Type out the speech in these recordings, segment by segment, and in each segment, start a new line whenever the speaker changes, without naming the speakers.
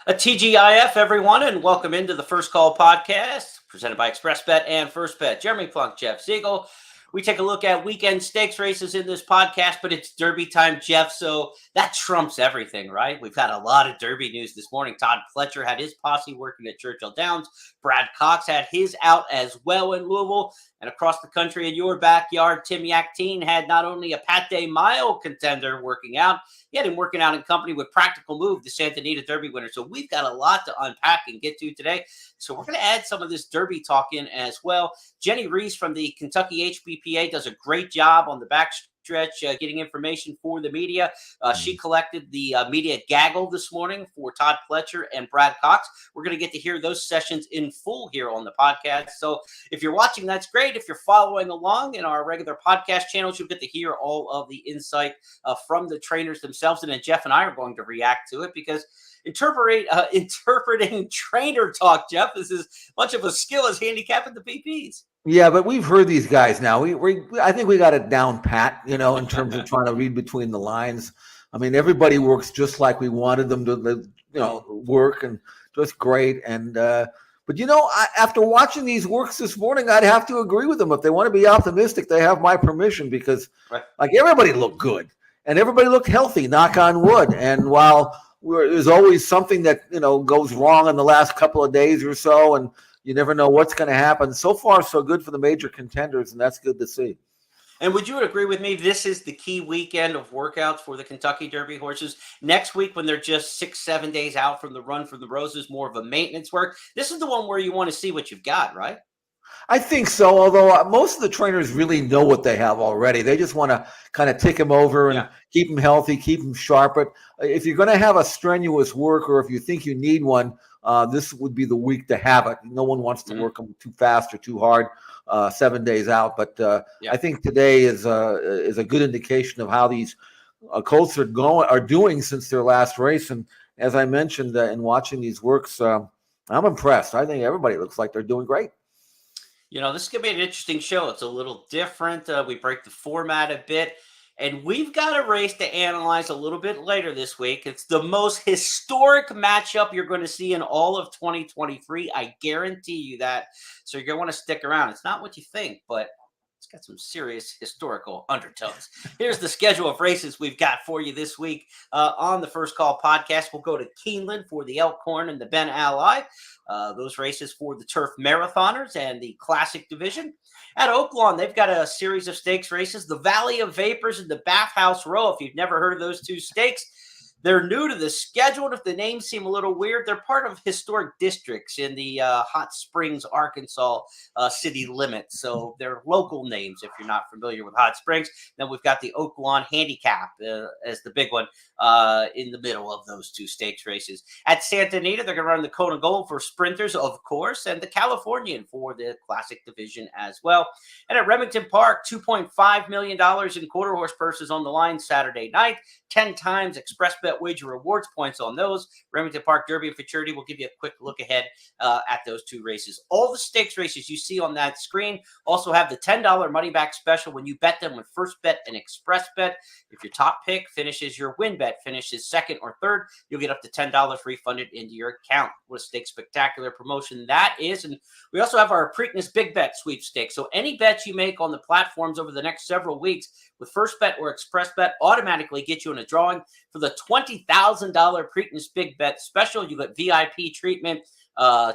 A TGIF, everyone, and welcome into the First Call podcast presented by ExpressBet and First Bet. Jeremy Plonk, Jeff Siegel. We take a look at weekend stakes races in this podcast, but it's Derby time, Jeff, so that trumps everything, right? We've had a lot of Derby news this morning. Todd Pletcher had his posse working at Churchill Downs. Brad Cox had his out as well in Louisville. And across the country in your backyard, Tim Yakteen had not only a Pat Day Mile contender working out, he had him working out in company with Practical Move, the Santa Anita Derby winner. So we've got a lot to unpack and get to today. So we're going to add some of this Derby talk in as well. Jenny Reese from the Kentucky HBPA does a great job on the backstretch getting information for the media. She collected the media gaggle this morning for Todd Pletcher and Brad Cox. We're going to get to hear those sessions in full here on the podcast. So if you're watching, that's great. If you're following along in our regular podcast channels, you'll get to hear all of the insight from the trainers themselves. And then Jeff and I are going to react to it because interpreting trainer talk, Jeff, is as much of a skill as handicapping the PPs.
Yeah, but we've heard these guys now. I think we got it down pat, in terms of trying to read between the lines. I mean, everybody works just like we wanted them to, work, and just great. And but after watching these works this morning, I'd have to agree with them. If they want to be optimistic, they have my permission because, everybody looked good and everybody looked healthy. Knock on wood. And while there's always something that goes wrong in the last couple of days or so, and you never know what's going to happen. So far, so good for the major contenders, and that's good to see.
And would you agree with me? This is the key weekend of workouts for the Kentucky Derby horses. Next week, when they're just 6-7 days out from the Run for the Roses, more of a maintenance work. This is the one where you want to see what you've got, right?
I think so, although most of the trainers really know what they have already. They just want to kind of tick them over and keep them healthy, keep them sharp. But if you're going to have a strenuous work, or if you think you need one, this would be the week to have it. No one wants to work them too fast or too hard 7 days out. But I think today is a good indication of how these colts are doing since their last race. And as I mentioned in watching these works, I'm impressed. I think everybody looks like they're doing great.
This is going to be an interesting show. It's a little different. We break the format a bit. And we've got a race to analyze a little bit later this week. It's the most historic matchup you're going to see in all of 2023. I guarantee you that. So you're going to want to stick around. It's not what you think, but it's got some serious historical undertones. Here's the schedule of races we've got for you this week on the First Call podcast. We'll go to Keeneland for the Elkhorn and the Ben Ally. Those races for the Turf Marathoners and the Classic Division. At Oaklawn, they've got a series of stakes races, the Valley of Vapors and the Bathhouse Row. If you've never heard of those two stakes, they're new to the schedule. And if the names seem a little weird, they're part of historic districts in the Hot Springs, Arkansas city limits. So they're local names if you're not familiar with Hot Springs. Then we've got the Oaklawn Handicap as the big one in the middle of those two stakes races. At Santa Anita, they're going to run the Cone of Gold for sprinters, of course, and the Californian for the Classic Division as well. And at Remington Park, $2.5 million in quarter horse purses on the line Saturday night. 10 times ExpressBet wager rewards points on those. Remington Park Derby and Futurity will give you a quick look ahead at those two races. All the stakes races you see on that screen also have the $10 money back special when you bet them with First Bet and ExpressBet. If your top pick finishes your win bet, finishes second or third, you'll get up to $10 refunded into your account. What a stake spectacular promotion that is. And we also have our Preakness Big Bet sweepstakes. So any bets you make on the platforms over the next several weeks with First Bet or ExpressBet automatically get you in a drawing for the $20,000 Preakness Big Bet special. You get VIP treatment,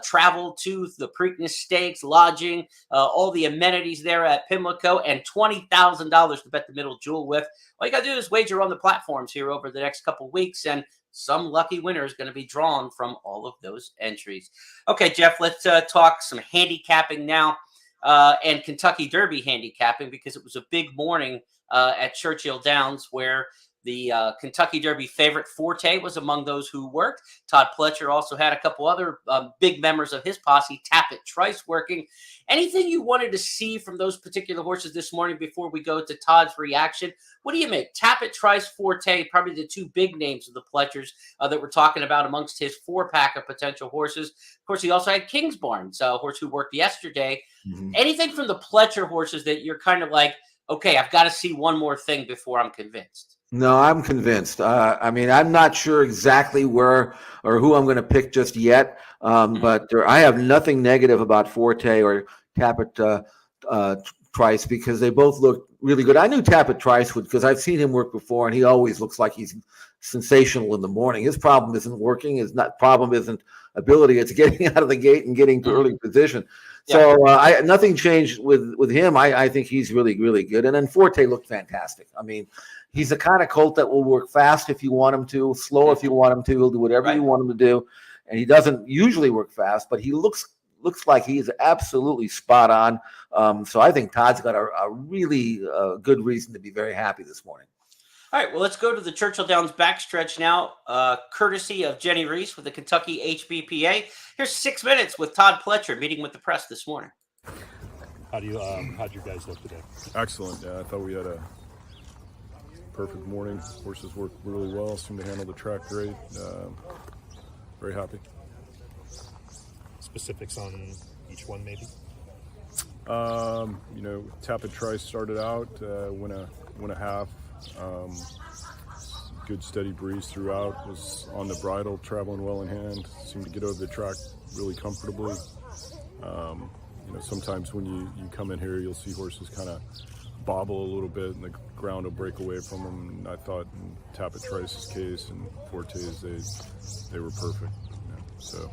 travel to the Preakness Stakes, lodging, all the amenities there at Pimlico, and $20,000 to bet the middle jewel with. All you got to do is wager on the platforms here over the next couple weeks, and some lucky winner is going to be drawn from all of those entries. Okay, Jeff, let's talk some handicapping now and Kentucky Derby handicapping, because it was a big morning at Churchill Downs where the Kentucky Derby favorite Forte was among those who worked. Todd Pletcher also had a couple other big members of his posse, Tappet Trice, working. Anything you wanted to see from those particular horses this morning before we go to Todd's reaction? What do you make? Tappet Trice, Forte, probably the two big names of the Pletchers that we're talking about amongst his four-pack of potential horses. Of course, he also had Kingsbarn, a horse who worked yesterday. Mm-hmm. Anything from the Pletcher horses that you're kind of like, okay, I've got to see one more thing before I'm convinced?
No, I'm convinced. I mean, I'm not sure exactly where or who I'm going to pick just yet, but I have nothing negative about Forte or Tappet Trice because they both look really good. I knew Tappet Trice would because I've seen him work before, and he always looks like he's sensational in the morning. His problem isn't working. His not problem isn't ability. It's getting out of the gate and getting to early position.
Yeah.
So nothing changed with him. I think he's really, really good. And then Forte looked fantastic. I mean, he's the kind of colt that will work fast if you want him to, slow if you want him to. He'll do whatever you want him to do. And he doesn't usually work fast, but he looks like he's absolutely spot on. So I think Todd's got a really good reason to be very happy this morning.
All right, well, let's go to the Churchill Downs backstretch now, courtesy of Jenny Reese with the Kentucky HBPA. Here's 6 minutes with Todd Pletcher meeting with the press this morning.
How'd you guys look today?
Excellent. I thought we had a perfect morning. Horses worked really well, seemed to handle the track great. Very happy.
Specifics on each one, maybe?
Tappet Trice started out, went a half. Good steady breeze throughout, was on the bridle, traveling well in hand, seemed to get over the track really comfortably. Sometimes when you come in here, you'll see horses kind of bobble a little bit and the ground will break away from them. And I thought in Tappet Trice's case and Forte's, they were perfect. So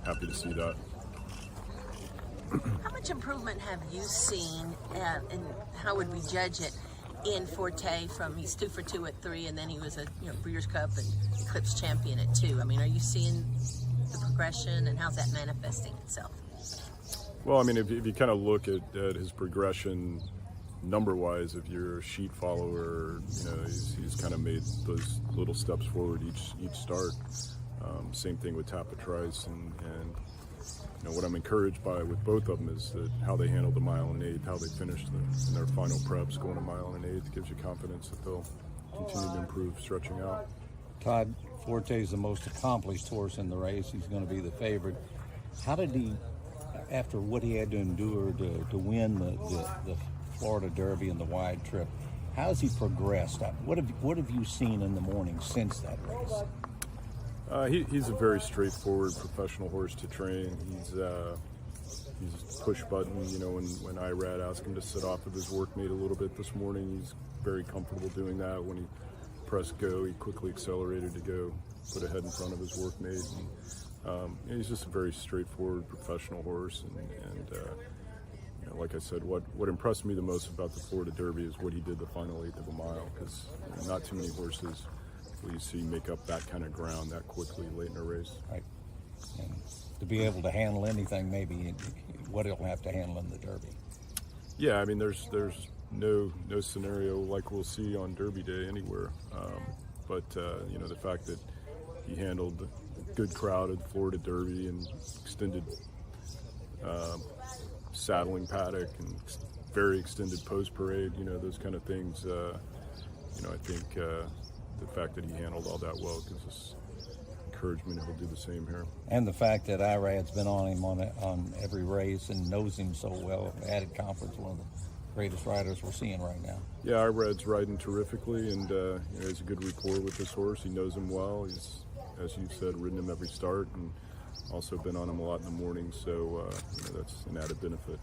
happy to see that.
How much improvement have you seen, and how would we judge it in Forte from he's 2 for 2 at 3, and then he was a Breeders' Cup and Eclipse champion at 2. I mean, are you seeing the progression, and how's that manifesting itself?
Well, I mean, if you kind of look at his progression number-wise, if you're a sheet follower, he's kind of made those little steps forward each start. Same thing with Tappet Trice, and what I'm encouraged by with both of them is that how they handled the mile and 8, how they finished in their final preps going a mile and 8 gives you confidence that they'll continue to improve stretching out.
Todd, Forte is the most accomplished horse in the race. He's going to be the favorite. How did he, after what he had to endure to win the Florida Derby and the wide trip, how has he progressed? What have you seen in the morning since that race?
He's a very straightforward professional horse to train. He's push button. When Irad asked him to sit off of his workmate a little bit this morning, he's very comfortable doing that. When he pressed go, he quickly accelerated to go put a head in front of his workmate. And, he's just a very straightforward professional horse. And like I said, what impressed me the most about the Florida Derby is what he did the final 1/8 of a mile, because not too many horses will you see make up that kind of ground that quickly late in a race.
Right. And to be able to handle anything, maybe what he'll have to handle in the Derby.
Yeah, I mean, there's no scenario like we'll see on Derby Day anywhere. But the fact that he handled a good crowd at the Florida Derby and extended saddling paddock and very extended post parade, those kind of things. I think the fact that he handled all that well gives us encouragement he'll do the same here.
And the fact that Irad's been on him on every race and knows him so well, added confidence, one of the greatest riders we're seeing right now.
Yeah, Irad's riding terrifically, and he has a good rapport with this horse. He knows him well. He's, as you said, ridden him every start and also been on him a lot in the morning, so that's an added benefit.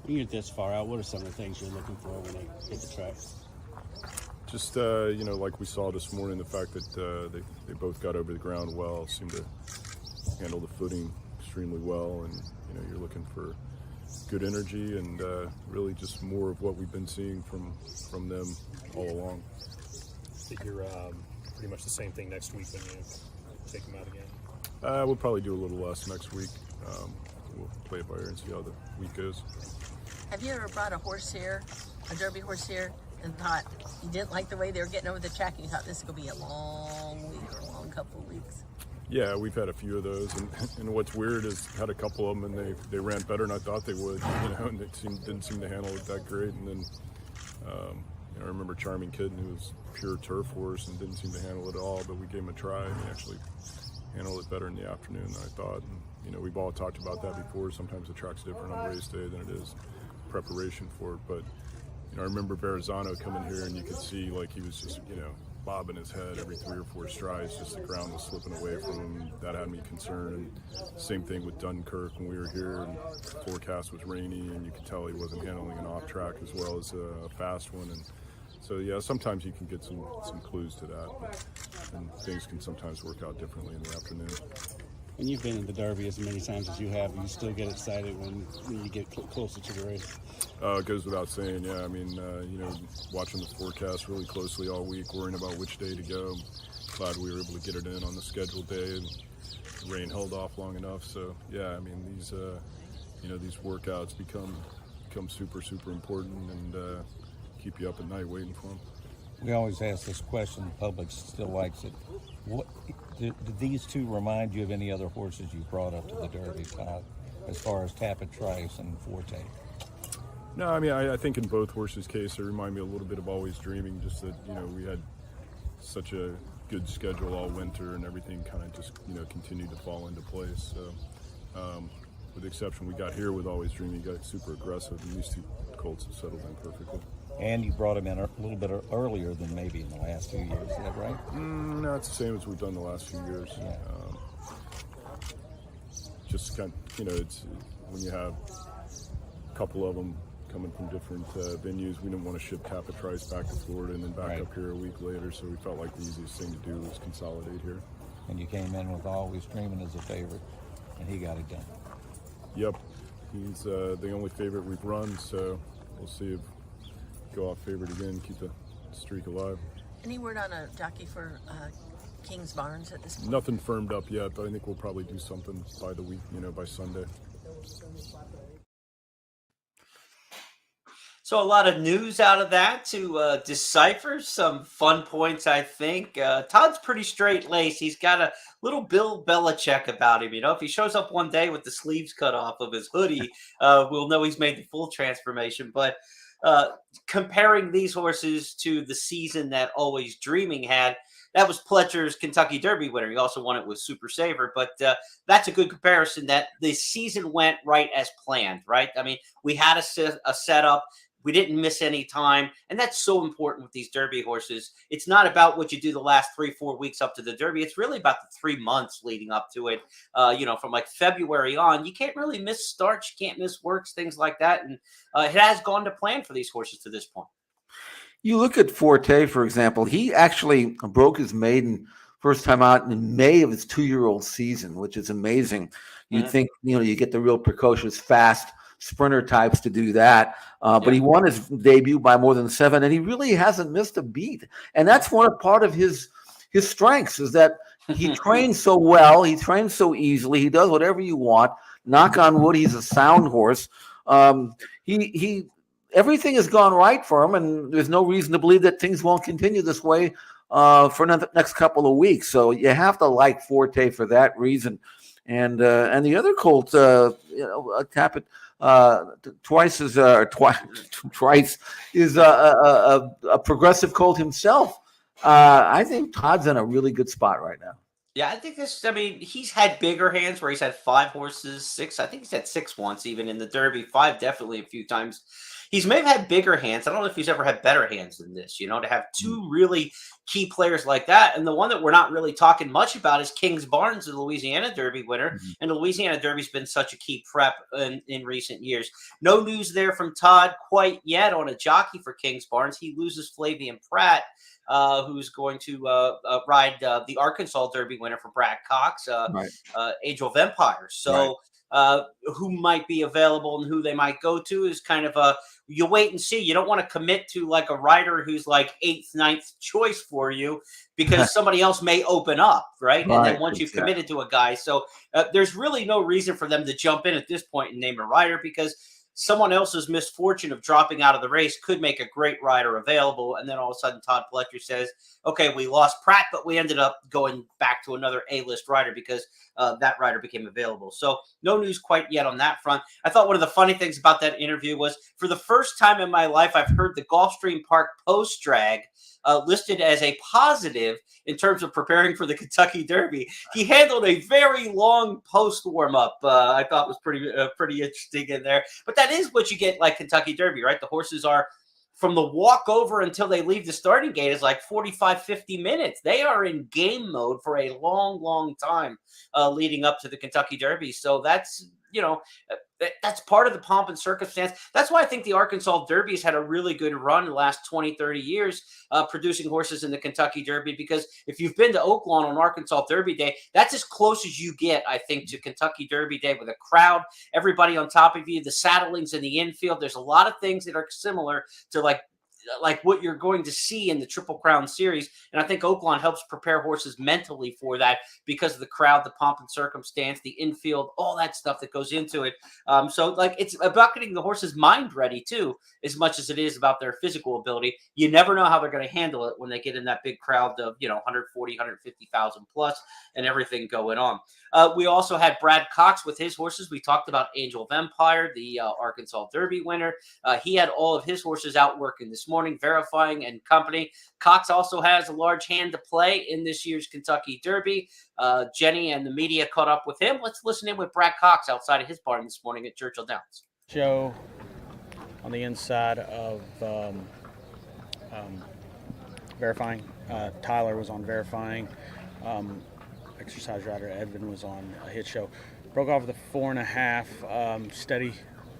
When you're this far out, what are some of the things you're looking for when they hit the track?
Just, like we saw this morning, the fact that they both got over the ground well, seemed to handle the footing extremely well, and, you're looking for good energy and really just more of what we've been seeing from them all along.
I think you're pretty much the same thing next week when you take them out again?
We'll probably do a little less next week. We'll play it by ear and see how the week goes.
Have you ever brought a horse here, a Derby horse here, and thought you didn't like the way they were getting over the track, and you thought this is going to be a long week or a long couple of weeks?
Yeah, we've had a few of those, and what's weird is had a couple of them, and they ran better than I thought they would, and they didn't seem to handle it that great. And then I remember Charming Kitten, who was pure turf horse and didn't seem to handle it at all, but we gave him a try, and he actually handled it better in the afternoon than I thought. And, we've all talked about that before. Sometimes the track's different on race day than it is preparation for it, but I remember Verrazano coming here, and you could see like he was just, bobbing his head every 3 or 4 strides, just the ground was slipping away from him. That had me concerned. And same thing with Dunkirk when we were here, and the forecast was rainy, and you could tell he wasn't handling an off track as well as a fast one. And so, yeah, sometimes you can get some clues to that, and things can sometimes work out differently in the afternoon.
And you've been in the Derby as many times as you have. You still get excited when you get closer to the race.
It goes without saying, yeah. I mean, watching the forecast really closely all week, worrying about which day to go. Glad we were able to get it in on the scheduled day, and the rain held off long enough. So, yeah, I mean, these workouts become super, super important, and keep you up at night waiting for them.
We always ask this question. The public still likes it. What do these two remind you of any other horses you brought up to the Derby, Todd, as far as Tapit Trice and Forte?
No, I mean, I think in both horses' case, they remind me a little bit of Always Dreaming, just that, we had such a good schedule all winter, and everything kind of just, continued to fall into place. So, with the exception we got here with Always Dreaming, he got super aggressive, and these two colts have settled in perfectly.
And you brought him in a little bit earlier than maybe in the last few years. Is that right?
No, it's the same as we've done the last few years.
Yeah.
Just kind of, it's when you have a couple of them coming from different venues. We didn't want to ship Tapit Trice back to Florida and then back up here a week later, so we felt like the easiest thing to do was consolidate here.
And you came in with Always Dreaming as a favorite, and he got it done.
Yep. He's the only favorite we've run, so we'll see if go off favorite again, keep the streak alive.
Any word on a jockey for King's Barnes at this point?
Nothing firmed up yet, but I think we'll probably do something by the week, by Sunday.
So a lot of news out of that to decipher. Some fun points, I think. Todd's pretty straight-laced. He's got a little Bill Belichick about him. If he shows up one day with the sleeves cut off of his hoodie, we'll know he's made the full transformation. But comparing these horses to the season that Always Dreaming had, that was Pletcher's Kentucky Derby winner. He also won it with Super Saver, but that's a good comparison that the season went right as planned, right? I mean, we had a setup. We didn't miss any time, and that's so important with these Derby horses. It's not about what you do the last 3-4 weeks up to the Derby. It's really about the 3 months leading up to it. From like February on, you can't really miss starts, you can't miss works, things like that, and it has gone to plan for these horses to this point.
You look at Forte, for example. He actually broke his maiden first time out in May of his 2-year-old season, which is amazing. You'd think, you get the real precocious, fast sprinter types to do that. But he won his debut by more than 7, and he really hasn't missed a beat. And that's part of his strengths is that he trains so well. He trains so easily. He does whatever you want. Knock on wood, he's a sound horse. Everything has gone right for him, and there's no reason to believe that things won't continue this way for the next couple of weeks. So you have to like Forte for that reason. And the other colt, Tapit Trice is a progressive colt himself. I think Todd's in a really good spot right now.
Yeah, I think he's had bigger hands where he's had 5 horses, 6. I think he's had 6 once, even in the Derby, 5 definitely a few times. He's maybe had bigger hands. I don't know if he's ever had better hands than this, to have 2 really key players like that. And the one that we're not really talking much about is King's Barnes, the Louisiana Derby winner. Mm-hmm. And the Louisiana Derby's been such a key prep in recent years. No news there from Todd quite yet on a jockey for King's Barnes. He loses Flavian Pratt, who's going to ride the Arkansas Derby winner for Brad Cox, Angel of Empire. So who might be available and who they might go to is kind of you wait and see. You don't want to commit to like a rider who's like 8th, 9th choice for you because somebody else may open up, right? And then once you've committed to a guy. So there's really no reason for them to jump in at this point and name a rider because someone else's misfortune of dropping out of the race could make a great rider available. And then all of a sudden Todd Pletcher says, okay, we lost Pratt, but we ended up going back to another A-list rider because that rider became available. So no news quite yet on that front. I thought one of the funny things about that interview was for the first time in my life, I've heard the Gulfstream Park post drag listed as a positive in terms of preparing for the Kentucky Derby. He handled a very long post warm-up. I thought was pretty interesting in there. But that is what you get like Kentucky Derby, right? The horses are from the walk over until they leave the starting gate is like 45, 50 minutes. They are in game mode for a long, long time leading up to the Kentucky Derby. So that's, that's part of the pomp and circumstance. That's why I think the Arkansas Derby has had a really good run the last 20, 30 years, producing horses in the Kentucky Derby. Because if you've been to Oaklawn on Arkansas Derby Day, that's as close as you get, I think, to Kentucky Derby Day, with a crowd, everybody on top of you, the saddlings in the infield. There's a lot of things that are similar to like what you're going to see in the Triple Crown series. And I think Oaklawn helps prepare horses mentally for that because of the crowd, the pomp and circumstance, the infield, all that stuff that goes into it. So like, it's about getting the horse's mind ready too, as much as it is about their physical ability. You never know how they're going to handle it when they get in that big crowd of, 140, 150,000 plus and everything going on. We also had Brad Cox with his horses. We talked about Angel of Empire, the Arkansas Derby winner. He had all of his horses out working this morning, verifying and company. Cox also has a large hand to play in this year's Kentucky Derby. Jenny and the media caught up with him. Let's listen in with Brad Cox outside of his barn this morning at Churchill Downs.
Show on the inside of verifying. Tyler was on verifying. Exercise rider Edvin was on a hit show. Broke off with a 4.5, steady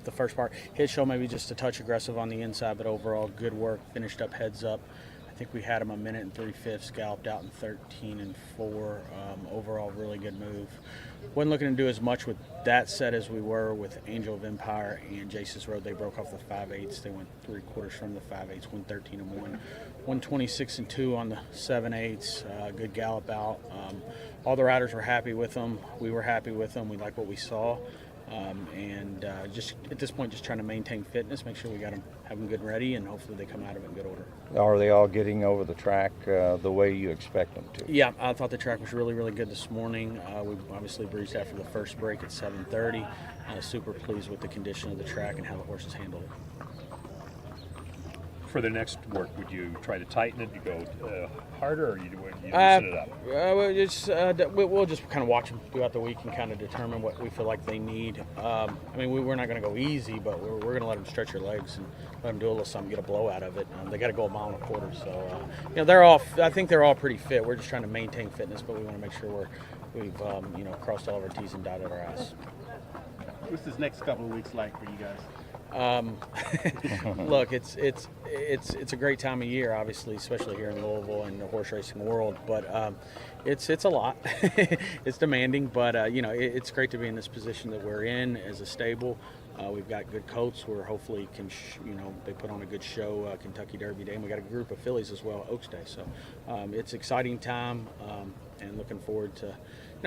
the first part. Hit show maybe just a touch aggressive on the inside, but overall good work. Finished up heads up. I think we had him 1 minute and 3/5, galloped out in 13 and 4. Overall, really good move. Wasn't looking to do as much with that set as we were with Angel of Empire and Jace's Road. They broke off the 5/8. They went 3/4 from the 5/8, 113 and 1, 126 and 2 on the 7/8. Good gallop out. All the riders were happy with them. We were happy with them. We like what we saw. And just at this point, just trying to maintain fitness, make sure we got them, have them good and ready, and hopefully they come out of it in good order.
Are they all getting over the track the way you expect them to?
Yeah, I thought the track was really, really good this morning. We obviously breezed after the first break at 7:30. Super pleased with the condition of the track and how the horses handled it.
For the next work, would you try to tighten it? You go harder, or you loosen it up?
We'll just kind of watch them throughout the week and kind of determine what we feel like they need. We're not going to go easy, but we're going to let them stretch their legs and let them do a little something, get a blow out of it. They got to go 1.25 miles. So they're all. I think they're all pretty fit. We're just trying to maintain fitness, but we want to make sure we've crossed all of our T's and dotted our I's.
What's this next couple of weeks like for you guys?
Look, it's a great time of year, obviously, especially here in Louisville and the horse racing world. But it's a lot. It's demanding, but it's great to be in this position that we're in as a stable. We've got good coats. We're hopefully they put on a good show Kentucky Derby Day, and we got a group of fillies as well Oaks Day. So it's exciting time, and looking forward to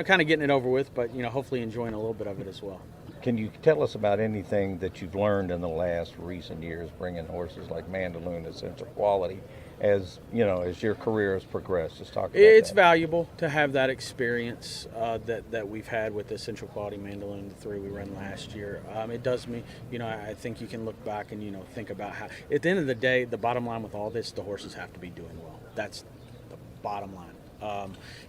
kind of getting it over with, but hopefully enjoying a little bit of it as well.
Can you tell us about anything that you've learned in the last recent years, bringing horses like Mandaloun to Central Quality, as your career has progressed? Just talk about
it's
that.
Valuable to have that experience that we've had with the Central Quality Mandaloun, the 3 we ran last year. It does mean, I think you can look back and think about how, at the end of the day, the bottom line with all this, the horses have to be doing well. That's the bottom line.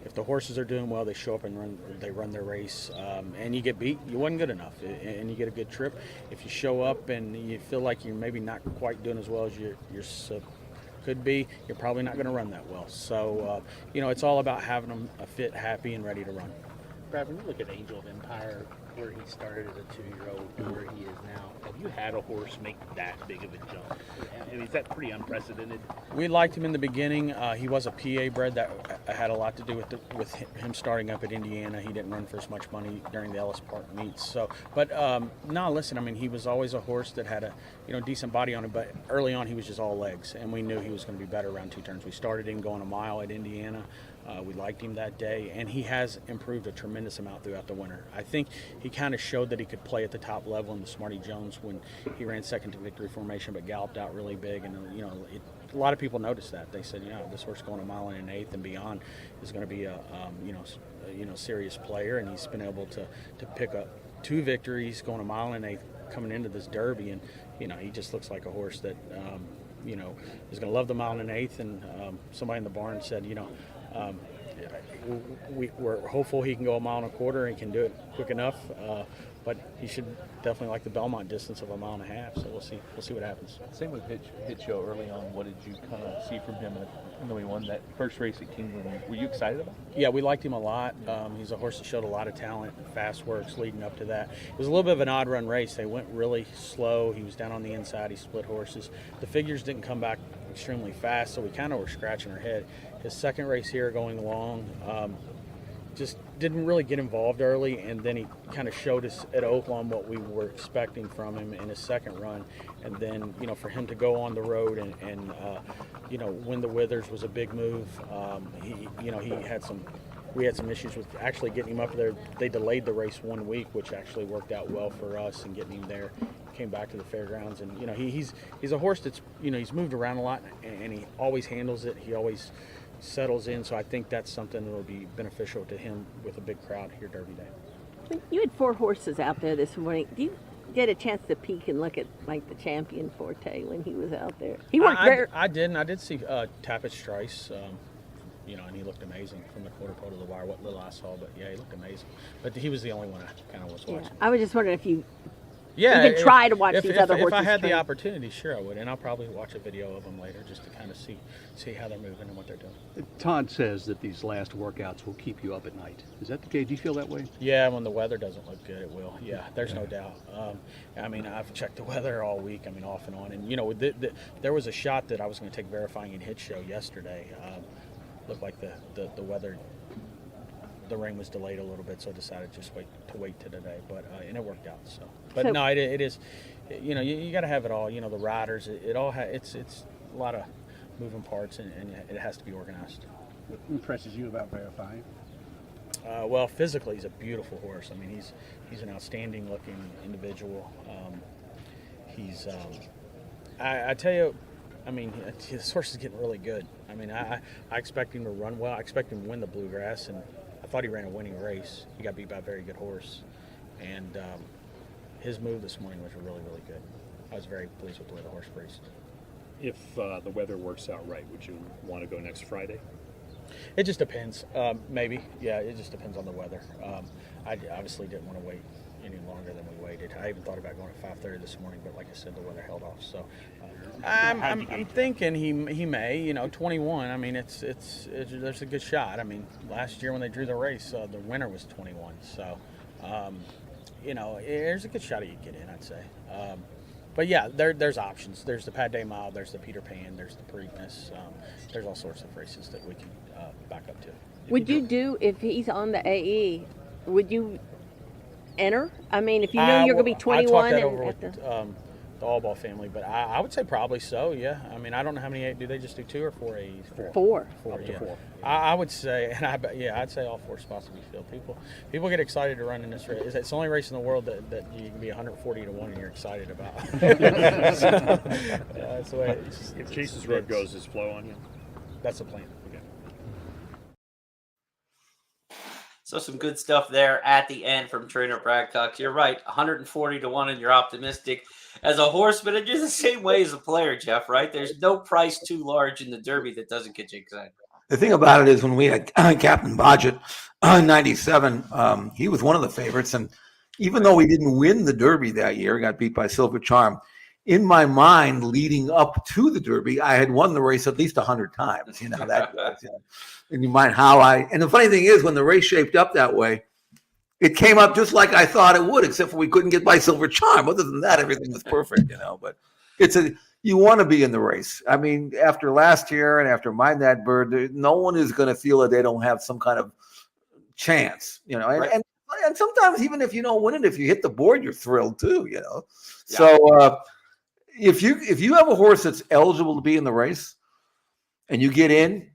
If the horses are doing well, they show up and run their race, and you get beat, you wasn't good enough, and you get a good trip. If you show up and you feel like you're maybe not quite doing as well as you could be, you're probably not going to run that well. So, it's all about having them fit, happy, and ready to run.
Brad, when you look at Angel of Empire, where he started as a 2-year-old to where he is now, have you had a horse make that big of a jump? Is that pretty unprecedented?
We liked him in the beginning. He was a PA bred. That had a lot to do with him starting up at Indiana. He didn't run for as much money during the Ellis Park meets. So, but no, listen. He was always a horse that had a decent body on him. But early on, he was just all legs, and we knew he was going to be better around 2 turns. We started him going 1 mile at Indiana. We liked him that day, and he has improved a tremendous amount throughout the winter. I think he kind of showed that he could play at the top level in the Smarty Jones when he ran second to victory formation, but galloped out really big. And a lot of people noticed that. They said, this horse going 1 mile and 1/8 and beyond is going to be a serious player, and he's been able to pick up 2 victories going 1 mile and 1/8 coming into this Derby, and he just looks like a horse that is going to love the 1 mile and 1/8. And somebody in the barn said, we're hopeful he can go a mile and a quarter and can do it quick enough. But he should definitely like the Belmont distance of a mile and a half. So we'll see. We'll see what happens.
Same with Hit Show early on. What did you kind of see from him? When he won that first race at Keeneland, were you excited about it?
Yeah, we liked him a lot. He's a horse that showed a lot of talent, fast works leading up to that. It was a little bit of an odd run race. They went really slow. He was down on the inside. He split horses. The figures didn't come back extremely fast, so we kind of were scratching our head. His second race here going along, just didn't really get involved early, and then he kind of showed us at Oaklawn what we were expecting from him in his second run. And then, for him to go on the road and win the Withers was a big move. We had some issues with actually getting him up there. They delayed the race 1 week, which actually worked out well for us and getting him there. Came back to the fairgrounds, and he's a horse that's he's moved around a lot, and he always handles it. He always settles in, so I think that's something that will be beneficial to him with a big crowd here Derby Day.
You had 4 horses out there this morning. Do you get a chance to peek and look at like the champion Forte when he was out there? He worked
I did see Tappet Strice, and he looked amazing from the quarter pole to the wire. What little I saw, but yeah, he looked amazing. But he was the only one I kind of was watching.
I was just wondering if you
you
can try to watch these other horses.
If I had
train.
the opportunity, sure I would, and I'll probably watch a video of them later just to kind of see how they're moving and what they're doing.
Todd says that these last workouts will keep you up at night. Is that the case? Do you feel that way?
Yeah, when the weather doesn't look good, it will. Yeah, there's no doubt. I've checked the weather all week. Off and on, and there was a shot that I was going to take verifying in Hit Show yesterday. Looked like the weather. The rain was delayed a little bit, so I decided just to wait to today. But and it worked out. But no, it is. You got to have it all. The riders. It all. It's a lot of moving parts, and it has to be organized.
What impresses you about verifying?
Well, physically, he's a beautiful horse. He's an outstanding looking individual. I tell you. This horse is getting really good. I expect him to run well. I expect him to win the Bluegrass, and I thought he ran a winning race. He got beat by a very good horse, and his move this morning was really, really good. I was very pleased with the way the horse raced.
If the weather works out right, would you want to go next Friday?
It just depends. Maybe. Yeah, it just depends on the weather. I obviously didn't want to wait any longer than we waited. I even thought about going at 5:30 this morning, but like I said, the weather held off. So I'm thinking he may. 21. There's a good shot. Last year when they drew the race, the winner was 21. So there's a good shot he could get in, I'd say. But yeah, there's options. There's the Pat Day Mile. There's the Peter Pan. There's the Preakness. There's all sorts of races that we can back up to.
Would you do if he's on the AE? Would you enter? If you know you're going to be 21
I talked that
and
over with the Allball family, but I would say probably so. Yeah. I don't know how many. Do they just do 2 or 4 AEs?
4.
Four.
To 4.
I would say, and I'd say all 4 spots would be filled. People get excited to run in this race. It's the only race in the world that you can be 140 to 1 and you're excited about. That's the way it is.
If Chase's Road goes, is Flo on you?
That's the plan.
Okay.
So some good stuff there at the end from trainer Brad Cox. You're right, 140 to 1, and you're optimistic as a horseman, and you're the same way as a player, Jeff. Right? There's no price too large in the Derby that doesn't get you excited.
The thing about it is when we had Captain Bodgett in '97, he was one of the favorites, and even though we didn't win the Derby that year, got beat by Silver Charm. In my mind, leading up to the Derby, I had won the race at least 100 times. That was, in your mind how and the funny thing is, when the race shaped up that way, it came up just like I thought it would, except for we couldn't get by Silver Charm. Other than that, everything was perfect, But you want to be in the race. After last year and after Mind That Bird, no one is going to feel that they don't have some kind of chance,
Right.
And sometimes even if you don't win it, if you hit the board, you're thrilled too, So if you have a horse that's eligible to be in the race and you get in,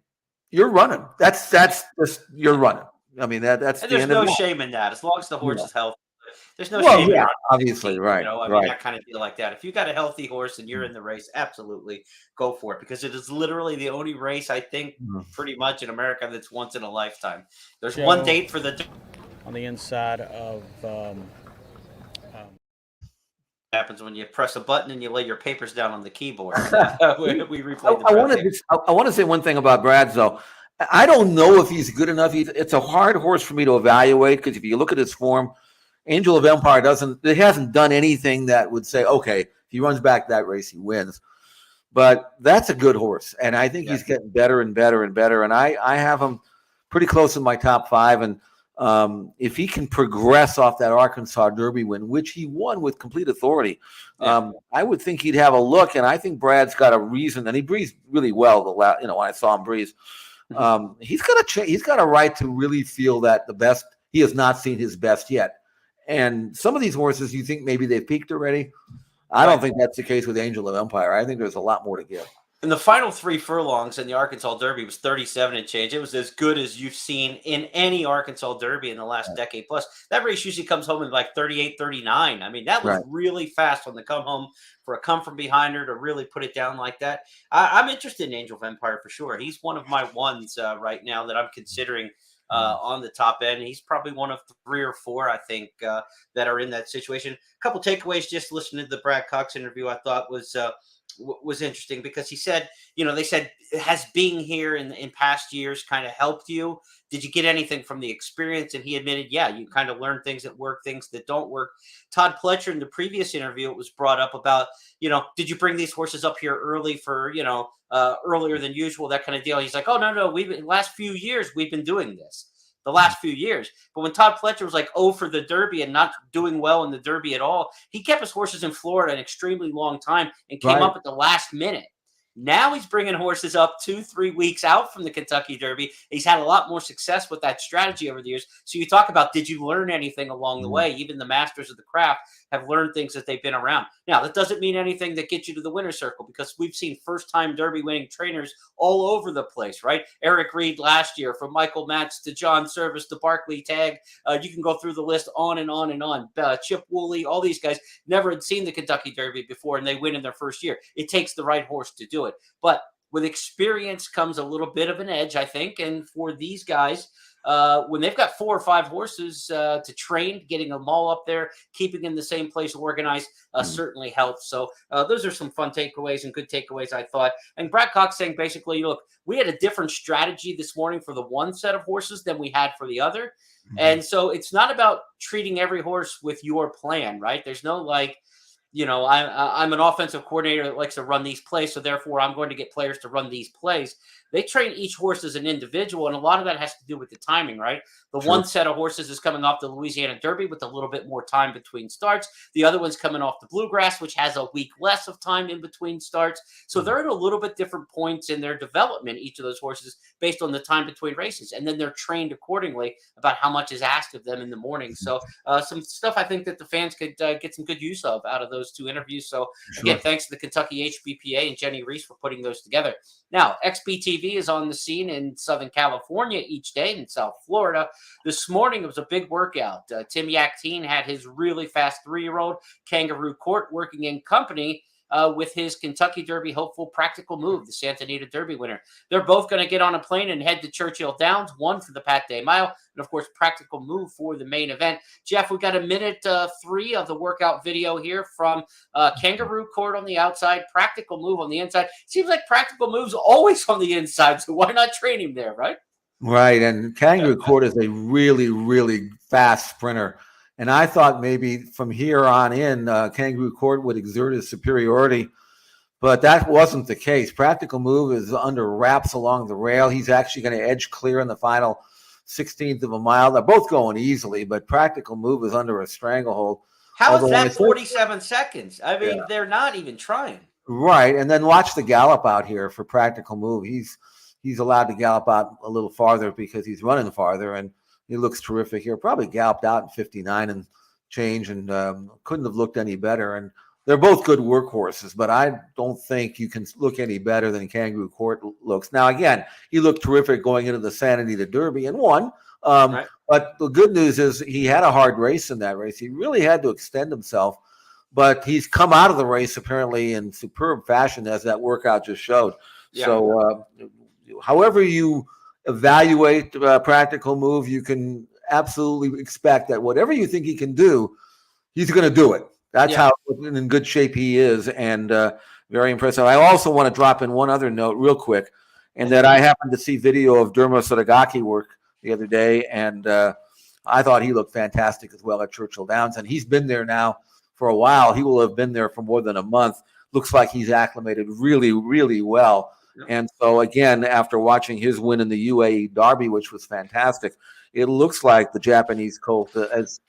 you're running. That's just you're running. That's
And
the
there's
end
no
of it.
shame in that, as long as the horse is healthy. There's no
Well,
shame in
yeah,
running.
obviously, right, right.
That kind of deal like that. If you got a healthy horse and you're in the race, absolutely go for it, because it is literally the only race I think pretty much in America that's once in a lifetime. There's one date for the
on the inside of.
Happens when you press a button and you lay your papers down on the keyboard. We replayed the
I want to say one thing about Brad's though. I don't know if he's good enough. It's a hard horse for me to evaluate because if you look at his form, Angel of Empire hasn't done anything that would say, okay, if he runs back that race, he wins. But that's a good horse, and I think he's getting better and better and better. And I have him pretty close in my top 5. And if he can progress off that Arkansas Derby win, which he won with complete authority, I would think he'd have a look. And I think Brad's got a reason, and he breezed really well. When I saw him breeze, he's got a right to really feel that the best. He has not seen his best yet. And some of these horses, you think maybe they've peaked already. I don't think that's the case with Angel of Empire. I think there's a lot more to give.
And the final 3 furlongs in the Arkansas Derby was 37 and change. It was as good as you've seen in any Arkansas Derby in the last decade plus. That race usually comes home in like 38, 39. I mean, that was really fast on the come home for a come from behind her to really put it down like that. I'm interested in Angel of Empire for sure. He's one of my ones right now that I'm considering on the top end. He's probably one of 3 or 4, I think, that are in that situation. A couple takeaways just listening to the Brad Cox interview I thought was interesting because he said, they said, has being here in past years kind of helped you? Did you get anything from the experience? And he admitted, you kind of learn things that work, things that don't work. Todd Pletcher in the previous interview, it was brought up about, did you bring these horses up here early for, earlier than usual, that kind of deal. He's like, oh, no, last few years, we've been doing this. The last few years. But when Todd Pletcher was like, for the Derby and not doing well in the Derby at all, he kept his horses in Florida an extremely long time and came up at the last minute. Now he's bringing horses up 2-3 weeks out from the Kentucky Derby. He's had a lot more success with that strategy over the years. So you talk about, did you learn anything along the way? Even the masters of the craft have learned things that they've been around. Now, that doesn't mean anything that gets you to the winner's circle because we've seen first-time Derby winning trainers all over the place, right? Eric Reed last year, from Michael Matz to John Service to Barkley Tagg. You can go through the list on and on and on. Chip Woolley, all these guys never had seen the Kentucky Derby before, and they win in their first year. It takes the right horse to do it. But with experience comes a little bit of an edge, I think. And for these guys, when they've got 4 or 5 horses to train, getting them all up there, keeping in the same place organized certainly helps. So those are some fun takeaways and good takeaways, I thought. And Brad Cox saying basically, look, we had a different strategy this morning for the one set of horses than we had for the other. And so it's not about treating every horse with your plan, right? There's no I'm an offensive coordinator that likes to run these plays, so therefore I'm going to get players to run these plays. They train each horse as an individual, and a lot of that has to do with the timing, right? The one set of horses is coming off the Louisiana Derby with a little bit more time between starts. The other one's coming off the Bluegrass, which has a week less of time in between starts. So they're at a little bit different points in their development, each of those horses, based on the time between races. And then they're trained accordingly about how much is asked of them in the morning. So some stuff I think that the fans could get some good use of out of those 2 interviews. So again, thanks to the Kentucky HBPA and Jenny Reese for putting those together. Now, XBTV is on the scene in Southern California each day, in South Florida. This morning, it was a big workout. Tim Yakteen had his really fast 3-year-old Kangaroo Court working in company with his Kentucky Derby hopeful Practical Move, the Santa Anita Derby winner. They're both going to get on a plane and head to Churchill Downs, one for the Pat Day Mile, and of course, Practical Move for the main event. Jeff, we got a minute 3 of the workout video here from Kangaroo Court on the outside, Practical Move on the inside. Seems like Practical Move's always on the inside, so why not train him there, right?
Right, and Kangaroo Court is a really, really fast sprinter. And I thought maybe from here on in, Kangaroo Court would exert his superiority, but that wasn't the case. Practical Move is under wraps along the rail. He's actually going to edge clear in the final 16th of a mile. They're both going easily, but Practical Move is under a stranglehold.
How is that 47 seconds? I mean, they're not even trying.
Right, and then watch the gallop out here for Practical Move. He's allowed to gallop out a little farther because he's running farther, and he looks terrific here. Probably galloped out in 59 and change, and couldn't have looked any better. And they're both good workhorses, but I don't think you can look any better than Kangaroo Court looks. Now, again, he looked terrific going into the Santa Anita Derby and won. But the good news is he had a hard race in that race. He really had to extend himself, but he's come out of the race apparently in superb fashion, as that workout just showed. Yeah. So however you evaluate Practical Move, you can absolutely expect that whatever you think he can do, he's going to do it. That's how in good shape he is, and very impressive. I also want to drop in one other note real quick, and that I happened to see video of Dermot Sotogake work the other day, and I thought he looked fantastic as well at Churchill Downs, and he's been there now for a while. He will have been there for more than a month. Looks like he's acclimated really, really well. And so, again, after watching his win in the UAE Derby, which was fantastic, it looks like the Japanese colt has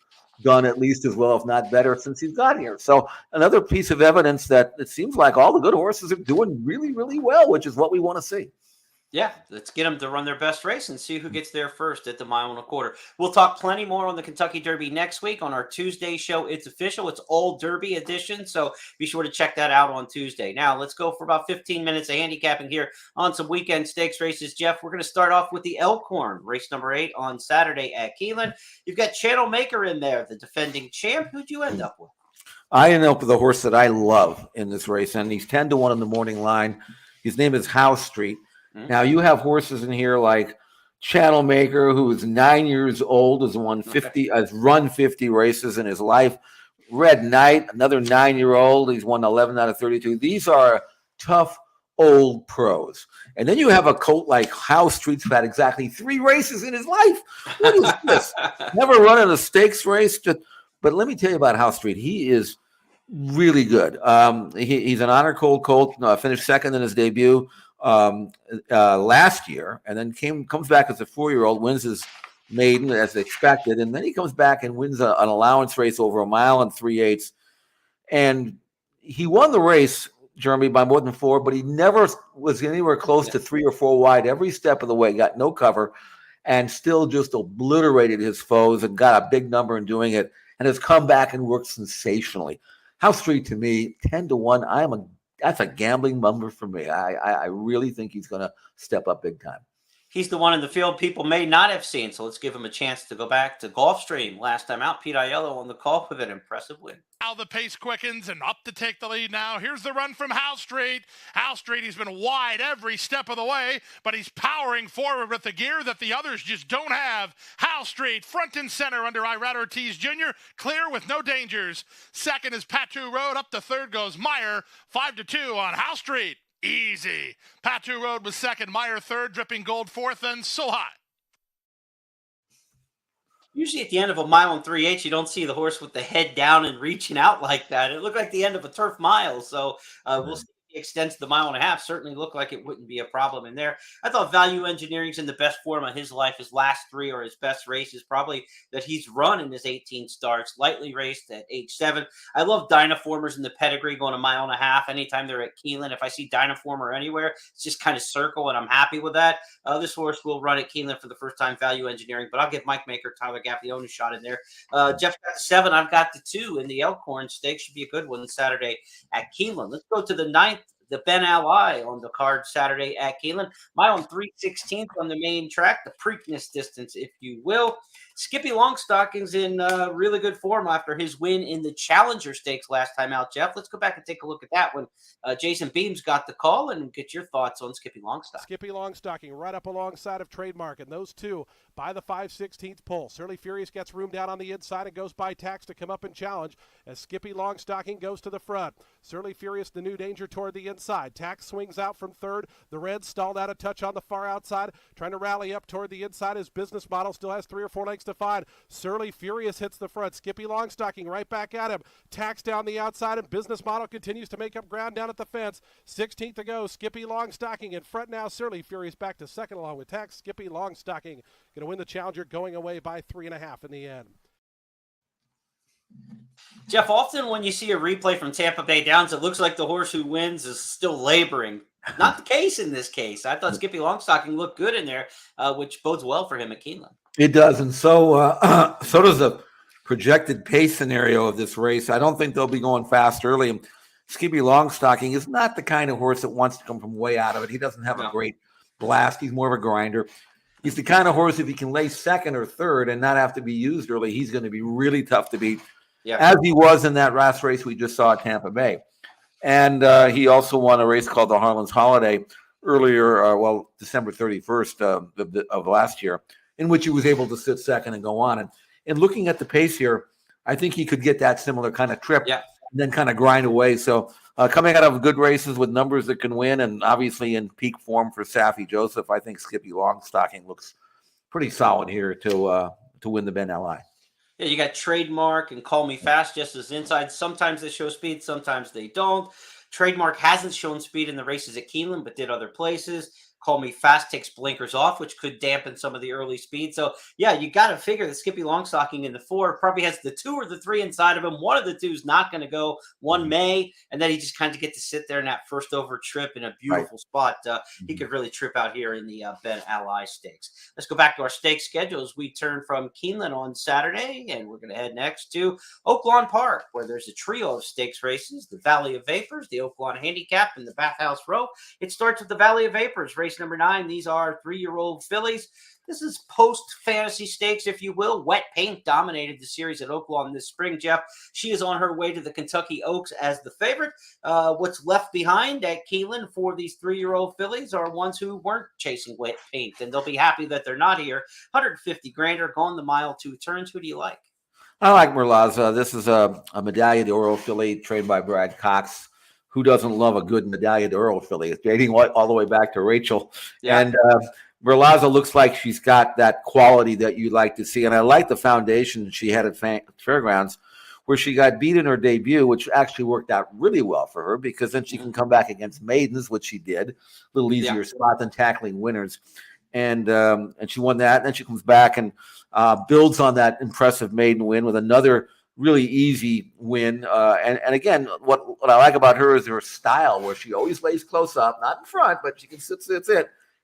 done at least as well, if not better, since he's got here. So another piece of evidence that it seems like all the good horses are doing really, really well, which is what we want to see.
Yeah, let's get them to run their best race and see who gets there first at the 1.25 miles. We'll talk plenty more on the Kentucky Derby next week on our Tuesday show. It's official. It's all Derby edition, so be sure to check that out on Tuesday. Now, let's go for about 15 minutes of handicapping here on some weekend stakes races. Jeff, we're going to start off with the Elkhorn, race number 8 on Saturday at Keeneland. You've got Channel Maker in there, the defending champ. Who'd you end up with?
I ended up with a horse that I love in this race, and he's 10-1 in the morning line. His name is House Street. Now, you have horses in here like Channel Maker, who is 9 years old, has run 50 races in his life. Red Knight, another 9-year-old. He's won 11 out of 32. These are tough old pros. And then you have a colt like House Street's had exactly 3 races in his life. What is this? Never run in a stakes race. But let me tell you about House Street. He is really good. He's an honor colt, finished second in his debut last year, and then comes back as a 4-year-old, wins his maiden as expected, and then he comes back and wins an allowance race over 1 mile 3/8. And he won the race, Jeremy, by more than 4, but he never was anywhere close to 3 or 4 wide every step of the way, got no cover, and still just obliterated his foes and got a big number in doing it, and has come back and worked sensationally. House Street, to me, 10-1, that's a gambling number for me. I really think he's going to step up big time.
He's the one in the field people may not have seen, so let's give him a chance to go back to Gulfstream. Last time out, Pete Aiello on the call with an impressive win.
Now the pace quickens and up to take the lead now. Here's the run from House Street. House Street, he's been wide every step of the way, but he's powering forward with the gear that the others just don't have. House Street, front and center under Irad Ortiz Jr., clear with no dangers. Second is Patu Road. Up to third goes Meyer. 5-2 on House Street. Easy. Patu Road was second, Meyer third, Dripping Gold fourth, and So Hot.
Usually at the end of 1 mile 3/8, you don't see the horse with the head down and reaching out like that. It looked like the end of a turf mile, so we'll see. Extends to the 1.5 miles, certainly looked like it wouldn't be a problem in there. I thought Value Engineering's in the best form of his life. His last 3 are his best races, probably that he's run in his 18 starts, lightly raced at age 7. I love Dynaformers in the pedigree going 1.5 miles. Anytime they're at Keeneland, if I see Dynaformer anywhere, it's just kind of circle, and I'm happy with that. This horse will run at Keeneland for the first time, Value Engineering, but I'll give Mike Maker, Tyler Gaffleone a shot in there. Jeff got the 7, I've got the 2 in the Elkhorn Stakes. Should be a good one Saturday at Keeneland. Let's go to the 9th. The Ben Ally on the card Saturday at Keeneland. Mile 3/16 on the main track, the Preakness distance, if you will. Skippy Longstocking's in really good form after his win in the Challenger Stakes last time out, Jeff. Let's go back and take a look at that one. Jason Beams got the call, and get your thoughts on Skippy Longstocking.
Skippy Longstocking right up alongside of Trademark, and those two by the 5/16 pole. Surly Furious gets room down on the inside and goes by Tax to come up and challenge as Skippy Longstocking goes to the front. Surly Furious, the new danger toward the inside. Tax swings out from third. The Red stalled out a touch on the far outside, trying to rally up toward the inside. His Business Model still has 3 or 4 lengths to find. Surly Furious hits the front. Skippy Longstocking right back at him. Tax down the outside, and Business Model continues to make up ground down at the fence. 16th to go. Skippy Longstocking in front now. Surly Furious back to second along with Tax. Skippy Longstocking going to win the Challenger, going away by 3.5 in the end.
Jeff, often when you see a replay from Tampa Bay Downs, it looks like the horse who wins is still laboring. Not the case in this case. I thought Skippy Longstocking looked good in there, which bodes well for him at Keeneland.
It does, and so does the projected pace scenario of this race. I don't think they'll be going fast early. Skippy Longstocking is not the kind of horse that wants to come from way out of it. He doesn't have a great blast. He's more of a grinder. He's the kind of horse, if he can lay second or third and not have to be used early, he's going to be really tough to beat, as he was in that last race we just saw at Tampa Bay. And he also won a race called the Harlan's Holiday earlier, December 31st of last year, in which he was able to sit second and go on. And looking at the pace here, I think he could get that similar kind of trip and then kind of grind away. So coming out of good races with numbers that can win, and obviously in peak form for Saffie Joseph, I think Skippy Longstocking looks pretty solid here to win the Ben Li.
Yeah, you got Trademark and Call Me Fast just as inside. Sometimes they show speed, sometimes they don't. Trademark hasn't shown speed in the races at Keeneland, but did other places. Call Me Fast takes blinkers off, which could dampen some of the early speed. So, yeah, you got to figure that Skippy Longstocking in the 4 probably has the 2 or the 3 inside of him. One of the 2 is not going to go. One may, and then he just kind of get to sit there in that first over trip in a beautiful spot. He could really trip out here in the Ben Li Stakes. Let's go back to our stakes schedule as we turn from Keeneland on Saturday, and we're going to head next to Oaklawn Park, where there's a trio of stakes races, the Valley of Vapors, the Oaklawn Handicap, and the Bathhouse Row. It starts with the Valley of Vapors, race number 9. These are 3-year-old fillies. This is post-fantasy stakes, if you will. Wet Paint dominated the series at Oaklawn this spring, Jeff. She is on her way to the Kentucky Oaks as the favorite. What's left behind at Keeneland for these 3-year-old fillies are ones who weren't chasing Wet Paint, and they'll be happy that they're not here. 150 grander, gone the mile 2 turns. Who do you like?
I like Merlaza. This is a Medaglia d'Oro filly trained by Brad Cox. Who doesn't love a good Medaglia d'Oro filly? It's dating all the way back to Rachel. Yeah. And Merlaza looks like she's got that quality that you'd like to see. And I like the foundation she had at Fairgrounds, where she got beat in her debut, which actually worked out really well for her because then she can come back against maidens, which she did. A little easier spot than tackling winners. And she won that. And then she comes back and builds on that impressive maiden win with another really easy win. And again, what I like about her is her style, where she always lays close up, not in front, but she can sit.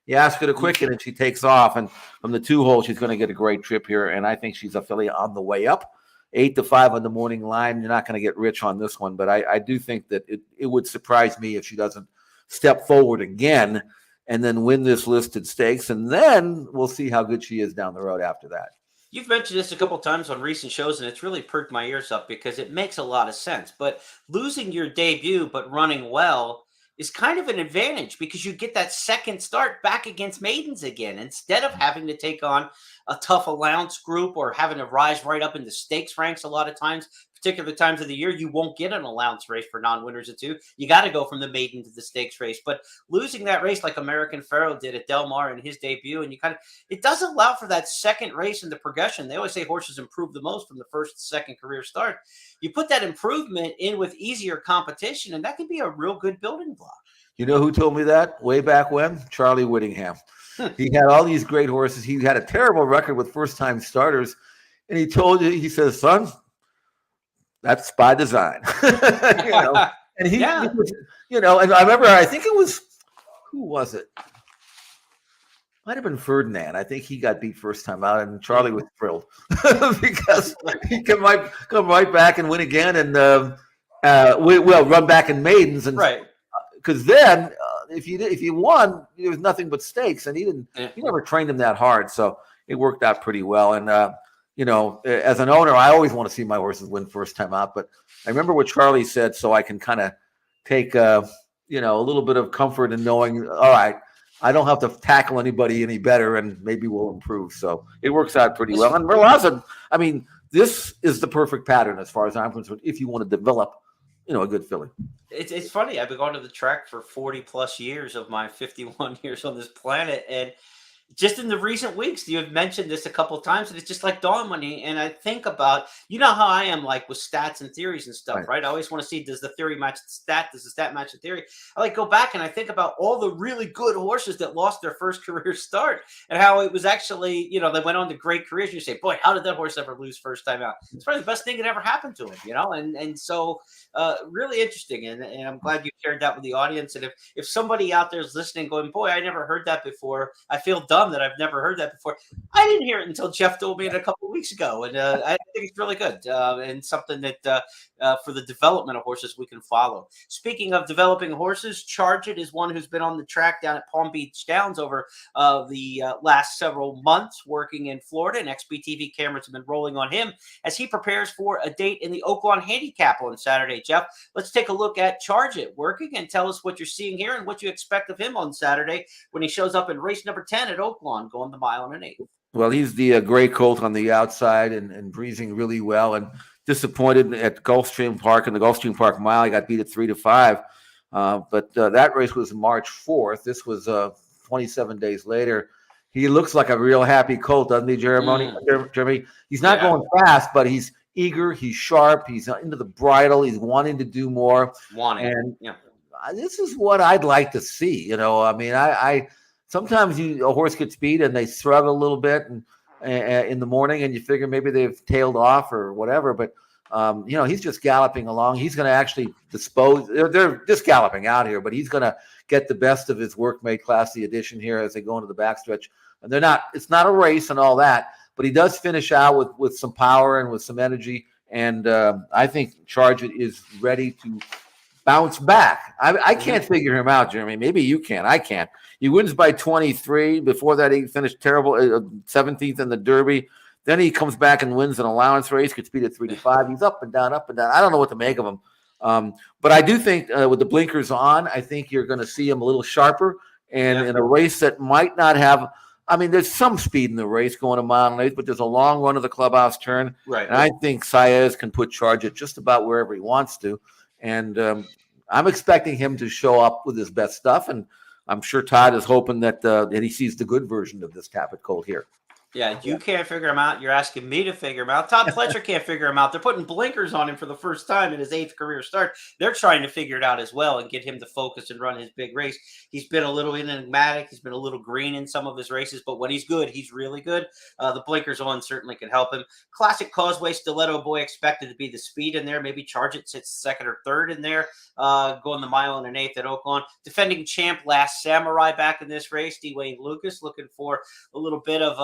You ask her to quicken and she takes off. And from the 2 hole, she's going to get a great trip here. And I think she's a filly on the way up. 8-5 on the morning line. You're not going to get rich on this one, but I do think that it would surprise me if she doesn't step forward again and then win this listed stakes. And then we'll see how good she is down the road after that.
You've mentioned this a couple times on recent shows, and it's really perked my ears up because it makes a lot of sense. But losing your debut but running well is kind of an advantage because you get that second start back against maidens again instead of having to take on a tough allowance group or having to rise right up in the stakes ranks a lot of times. Particular times of the year, you won't get an allowance race for non-winners at 2. You got to go from the maiden to the stakes race. But losing that race like American Pharoah did at Del Mar in his debut, and it does allow for that second race in the progression. They always say horses improve the most from the first to second career start. You put that improvement in with easier competition, and that can be a real good building block.
You know who told me that way back when? Charlie Whittingham. He had all these great horses. He had a terrible record with first-time starters, and he says, son, that's by design. And he was, and I remember, I think it was, who was it? Might have been Ferdinand. I think he got beat first time out, and Charlie was thrilled because he can come right back and win again, and run back in maidens, and because then if you won, there was nothing but stakes, and he never trained him that hard, so it worked out pretty well. And as an owner, I always want to see my horses win first time out. But I remember what Charlie said, so I can kind of take a little bit of comfort in knowing, all right, I don't have to tackle anybody any better, and maybe we'll improve. So it works out pretty well. And Merlaza, I mean, this is the perfect pattern as far as I'm concerned if you want to develop, a good filly.
It's funny. I've been going to the track for 40 plus years of my 51 years on this planet, and just in the recent weeks, you have mentioned this a couple of times, and it's just like dawned on me. And I think about, how I am like with stats and theories and stuff, right? I always want to see, does the theory match the stat? Does the stat match the theory? I go back and I think about all the really good horses that lost their first career start and how it was actually, they went on to great careers. And you say, boy, how did that horse ever lose first time out? It's probably the best thing that ever happened to him, and so really interesting. And I'm glad you shared that with the audience. And if somebody out there is listening going, boy, I never heard that before, I feel dumb that I've never heard that before. I didn't hear it until Jeff told me it a couple of weeks ago, and I think it's really good and something that for the development of horses we can follow. Speaking of developing horses, Charge It is one who's been on the track down at Palm Beach Downs over the last several months working in Florida, and XBTV cameras have been rolling on him as he prepares for a date in the Oaklawn Handicap on Saturday. Jeff, let's take a look at Charge It working and tell us what you're seeing here and what you expect of him on Saturday when he shows up in race number 10 at Oaklawn, going the mile and an eighth.
Well, he's the gray colt on the outside and breezing really well. And disappointed at Gulfstream Park in the Gulfstream Park Mile. He got beat at 3-5. But that race was March 4th. This was 27 days later. He looks like a real happy colt, doesn't he, Jeremy? He's not going fast, but he's eager. He's sharp. He's into the bridle. He's wanting to do more. This is what I'd like to see. You know, I mean, I sometimes a horse gets beat and they struggle a little bit and in the morning, and you figure maybe they've tailed off or whatever. But you know, he's just galloping along. He's going to actually dispose. They're just galloping out here, but he's going to get the best of his workmate Classy Edition here as they go into the backstretch. And it's not a race and all that, but he does finish out with some power and with some energy. And I think Charge It is ready to bounce back. I can't figure him out, Jeremy. Maybe you can. I can't. He wins by 23. Before that, he finished terrible, 17th in the Derby. Then he comes back and wins an allowance race, gets beat at 3-5. He's up and down, up and down. I don't know what to make of him. But I do think with the blinkers on, I think you're going to see him a little sharper. And in a race that might not have – I mean, there's some speed in the race going a mile and 1/8, but there's a long run of the clubhouse turn.
Right.
And I think Saez can put Charge It just about wherever he wants to. And I'm expecting him to show up with his best stuff. And I'm sure Todd is hoping that he sees the good version of this Tapit colt here.
Yeah, you can't figure him out. You're asking me to figure him out. Todd Pletcher can't figure him out. They're putting blinkers on him for the first time in his 8th career start. They're trying to figure it out as well and get him to focus and run his big race. He's been a little enigmatic. He's been a little green in some of his races, but when he's good, he's really good. The blinkers on certainly can help him. Classic Causeway, Stiletto Boy expected to be the speed in there. Maybe Charge It sits second or third in there, going the mile and 1/8 at Oaklawn. Defending champ Last Samurai back in this race. D. Wayne Lucas looking for a little bit of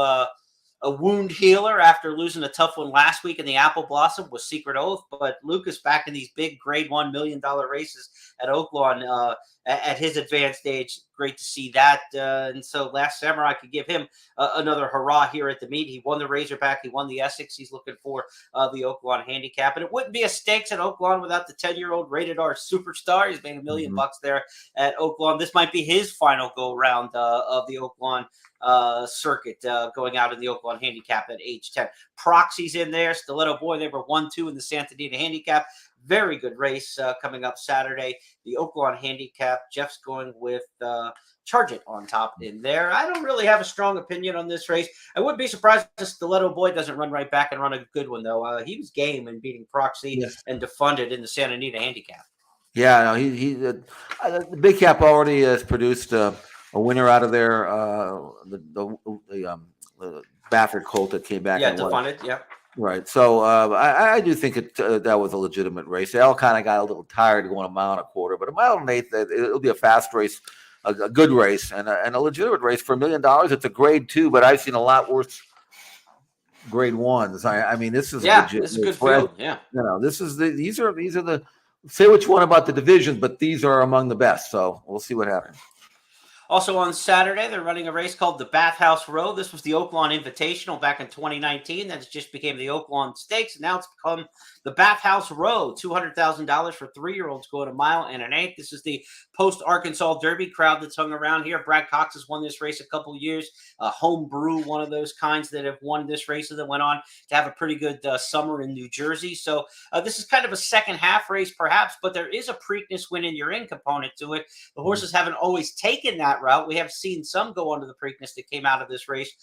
a wound healer after losing a tough one last week in the Apple Blossom with Secret Oath. But Lucas back in these big grade $1 million races at Oaklawn at his advanced age. Great to see that. And so Last Samurai could give him another hurrah here at the meet. He won the Razorback. He won the Essex. He's looking for the Oaklawn handicap. And it wouldn't be a stakes at Oaklawn without the 10-year-old rated R superstar. He's made $1 million there at Oaklawn. This might be his final go round of the Oaklawn circuit, going out in the Oaklawn handicap at age 10. Proxy's in there. Stiletto Boy, they were 1-2 in the Santa Anita handicap. Very good race coming up Saturday. The Oaklawn handicap. Jeff's going with Charge It on top in there. I don't really have a strong opinion on this race. I wouldn't be surprised if Stiletto Boy doesn't run right back and run a good one, though. He was game in beating Proxy and Defunded in the Santa Anita handicap.
Yeah, no, the Big Cap already has produced a winner out of there. The Baffert colt that came back.
Yeah, Defunded. Yeah.
Right. So I do think that was a legitimate race. They all kind of got a little tired going a mile and a quarter, but a mile and 1/8, it'll be a fast race, a good race, and a legitimate race for $1 million. It's a grade 2, but I've seen a lot worse grade 1s. I mean, this is legit.
This is a good field. Yeah.
You know, these are the say what you want about the division, but these are among the best. So we'll see what happens.
Also on Saturday, they're running a race called the Bathhouse Row. This was the Oaklawn Invitational back in 2019. That just became the Oaklawn Stakes. And now it's become the Bathhouse Row, $200,000 for 3-year-olds going a mile and 1/8. This is the post-Arkansas Derby crowd that's hung around here. Brad Cox has won this race a couple years. Homebrew, one of those kinds that have won this race and then went on to have a pretty good summer in New Jersey. So this is kind of a second half race perhaps, but there is a Preakness win in your in component to it. The horses haven't always taken that route. We have seen some go onto the Preakness that came out of this race.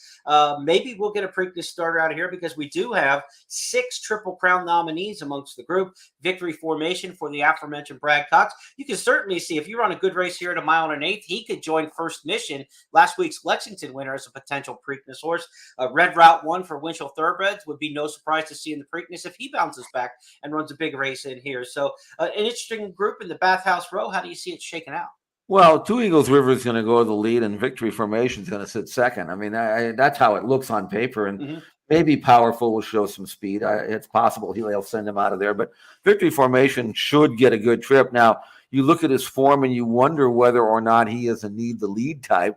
Maybe we'll get a Preakness starter out of here because we do have 6 Triple Crown nominees amongst the group. Victory Formation for the aforementioned Brad Cox. You can certainly see if you run a good race here at a mile and 1/8, he could join First Mission, last week's Lexington winner, as a potential Preakness horse. Red Route 1 for Winchell Thoroughbreds would be no surprise to see in the Preakness if he bounces back and runs a big race in here. So an interesting group in the Bathhouse Row. How do you see it shaking out?
Well, Two Eagles River is going to go to the lead, and Victory Formation is going to sit second. I mean, that's how it looks on paper, and maybe Powerful will show some speed. It's possible he'll send him out of there, but Victory Formation should get a good trip. Now, you look at his form, and you wonder whether or not he is a need the lead type.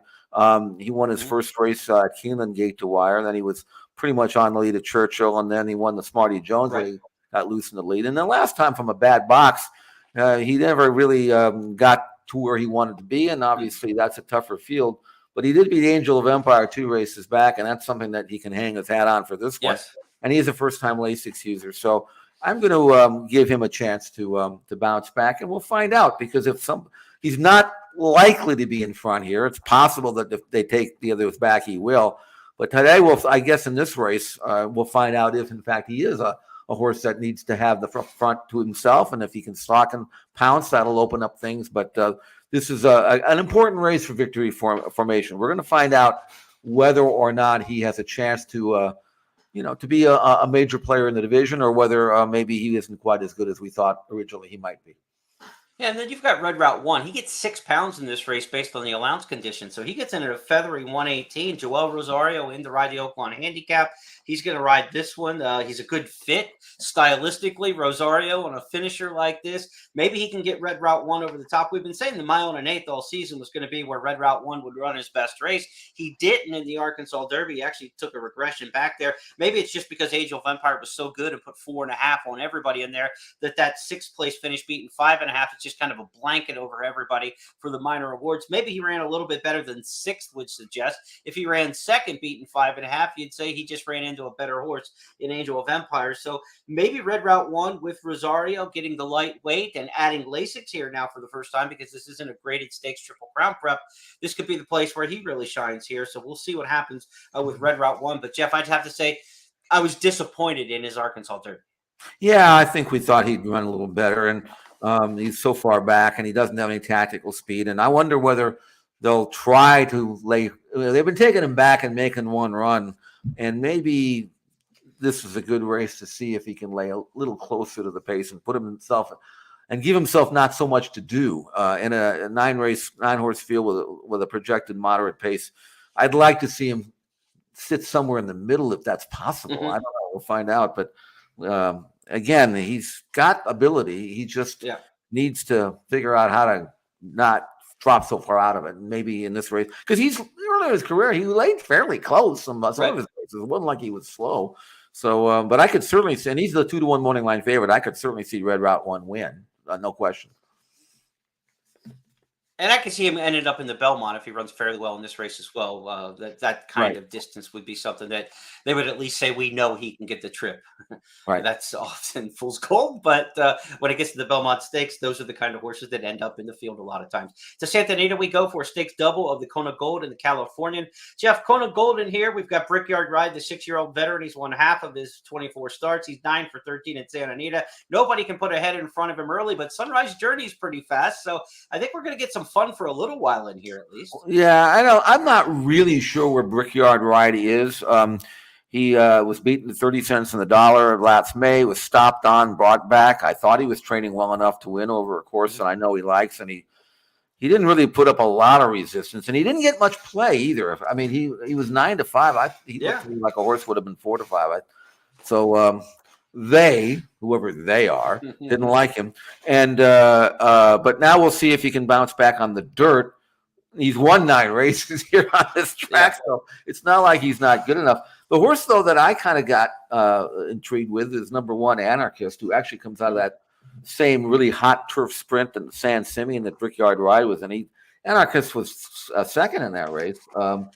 He won his first race at Keeneland Gate to Wire, and then he was pretty much on the lead at Churchill, and then he won the Smarty Jones when he got loose in the lead. And the last time from a bad box, he never really got to where he wanted to be, and obviously that's a tougher field. But he did beat Angel of Empire 2 races back, and that's something that he can hang his hat on for this one. And he's a first-time Lasix user. So I'm going to give him a chance to bounce back, and we'll find out, because he's not likely to be in front here. It's possible that if they take the others back, he will. But today, I guess in this race, we'll find out if, in fact, he is a horse that needs to have the front to himself, and if he can stalk and pounce, that'll open up things. But this is an important race for victory formation. We're going to find out whether or not he has a chance to be a major player in the division, or whether maybe he isn't quite as good as we thought originally he might be.
Yeah, and then you've got Red Route 1. He gets 6 pounds in this race based on the allowance condition. So he gets in at a feathery 118. Joel Rosario in to ride the Oaklawn Handicap. He's going to ride this one. He's a good fit stylistically. Rosario on a finisher like this. Maybe he can get Red Route 1 over the top. We've been saying the mile and an eighth all season was going to be where Red Route 1 would run his best race. He didn't in the Arkansas Derby. He actually took a regression back there. Maybe it's just because Angel of Empire was so good and put 4.5 on everybody in there that 6th place finish beating 5.5. It's just kind of a blanket over everybody for the minor awards. Maybe he ran a little bit better than 6th would suggest. If he ran 2nd beating 5.5, you'd say he just ran into a better horse in Angel of Empire. So maybe Red Route 1 with Rosario getting the lightweight and adding Lasix here now for the first time, because this isn't a graded stakes Triple Crown prep. This could be the place where he really shines here. So we'll see what happens with Red Route 1. But Jeff, I'd have to say I was disappointed in his Arkansas Derby.
Yeah, I think we thought he'd run a little better, and he's so far back, and he doesn't have any tactical speed. And I wonder whether they'll try to lay. They've been taking him back and making one run, and maybe this is a good race to see if he can lay a little closer to the pace and put himself and give himself not so much to do in a 9-horse field with a projected moderate pace. I'd like to see him sit somewhere in the middle if that's possible. I don't know. We'll find out, but. Again, he's got ability. He just needs to figure out how to not drop so far out of it. And maybe in this race, because he's early in his career, he laid fairly close. Some of his races, it wasn't like he was slow. So, but I could certainly see, and he's the 2-1 morning line favorite. I could certainly see Red Route 1 win, no question.
And I could see him ended up in the Belmont if he runs fairly well in this race as well. That kind of distance would be something that they would at least say, we know he can get the trip.
Right.
That's often fool's gold. But when it gets to the Belmont Stakes, those are the kind of horses that end up in the field a lot of times. To Santa Anita we go for a stakes double of the Kona Gold and the Californian. Jeff, Kona Gold in here. We've got Brickyard Ride, the 6-year-old veteran. He's won half of his 24 starts. He's 9 for 13 at Santa Anita. Nobody can put a head in front of him early, but Sunrise Journey is pretty fast. So I think we're going to get some fun for a little while in here at least.
Yeah, I know. I'm not really sure where Brickyard Ride is. He was beaten to 30 cents on the dollar last May, was stopped on, brought back. I thought he was training well enough to win over a course that I know he likes, and he didn't really put up a lot of resistance, and he didn't get much play either. I mean, he was 9 to 5. He looked to me like a horse would have been 4 to 5. So whoever they are, didn't like him. And but now we'll see if he can bounce back on the dirt. He's won 9 races here on this track, so it's not like he's not good enough. The horse, though, that I kind of got intrigued with is number 1, Anarchist, who actually comes out of that same really hot turf sprint and San Simeon that Brickyard Ride was. And Anarchist was second in that race. And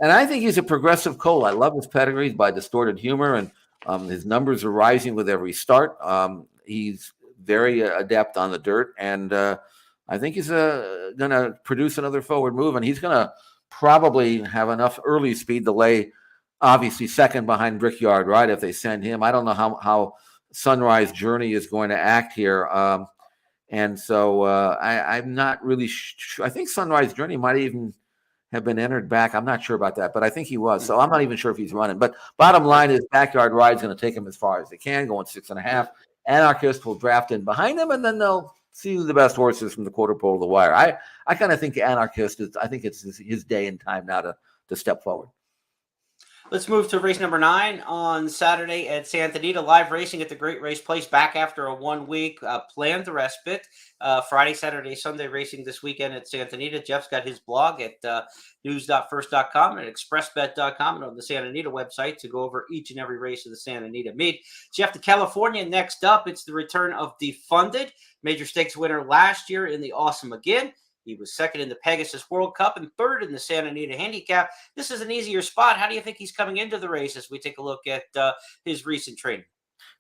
I think he's a progressive colt. I love his pedigrees by Distorted Humor, and his numbers are rising with every start. He's very adept on the dirt, and I think he's going to produce another forward move, and he's going to probably have enough early speed to lay, obviously, second behind Brickyard Ride if they send him. I don't know how Sunrise Journey is going to act here, and so I'm not really sure. I think Sunrise Journey might even have been entered back. I'm not sure about that, but I think he was. So I'm not even sure if he's running. But bottom line is Backyard Ride's going to take him as far as they can, going 6.5. Anarchist will draft in behind him, and then they'll see who the best horse is from the quarter pole to the wire. I kind of think Anarchist is. I think it's his day and time now to step forward.
Let's move to race number 9 on Saturday at Santa Anita. Live racing at the Great Race Place back after a 1-week planned respite. Friday, Saturday, Sunday racing this weekend at Santa Anita. Jeff's got his blog at news.first.com and expressbet.com and on the Santa Anita website to go over each and every race of the Santa Anita meet. Jeff, the California next up. It's the return of Defunded, major stakes winner last year in the Awesome Again. He was second in the Pegasus World Cup and third in the Santa Anita Handicap. This is an easier spot. How do you think he's coming into the race as we take a look at his recent training?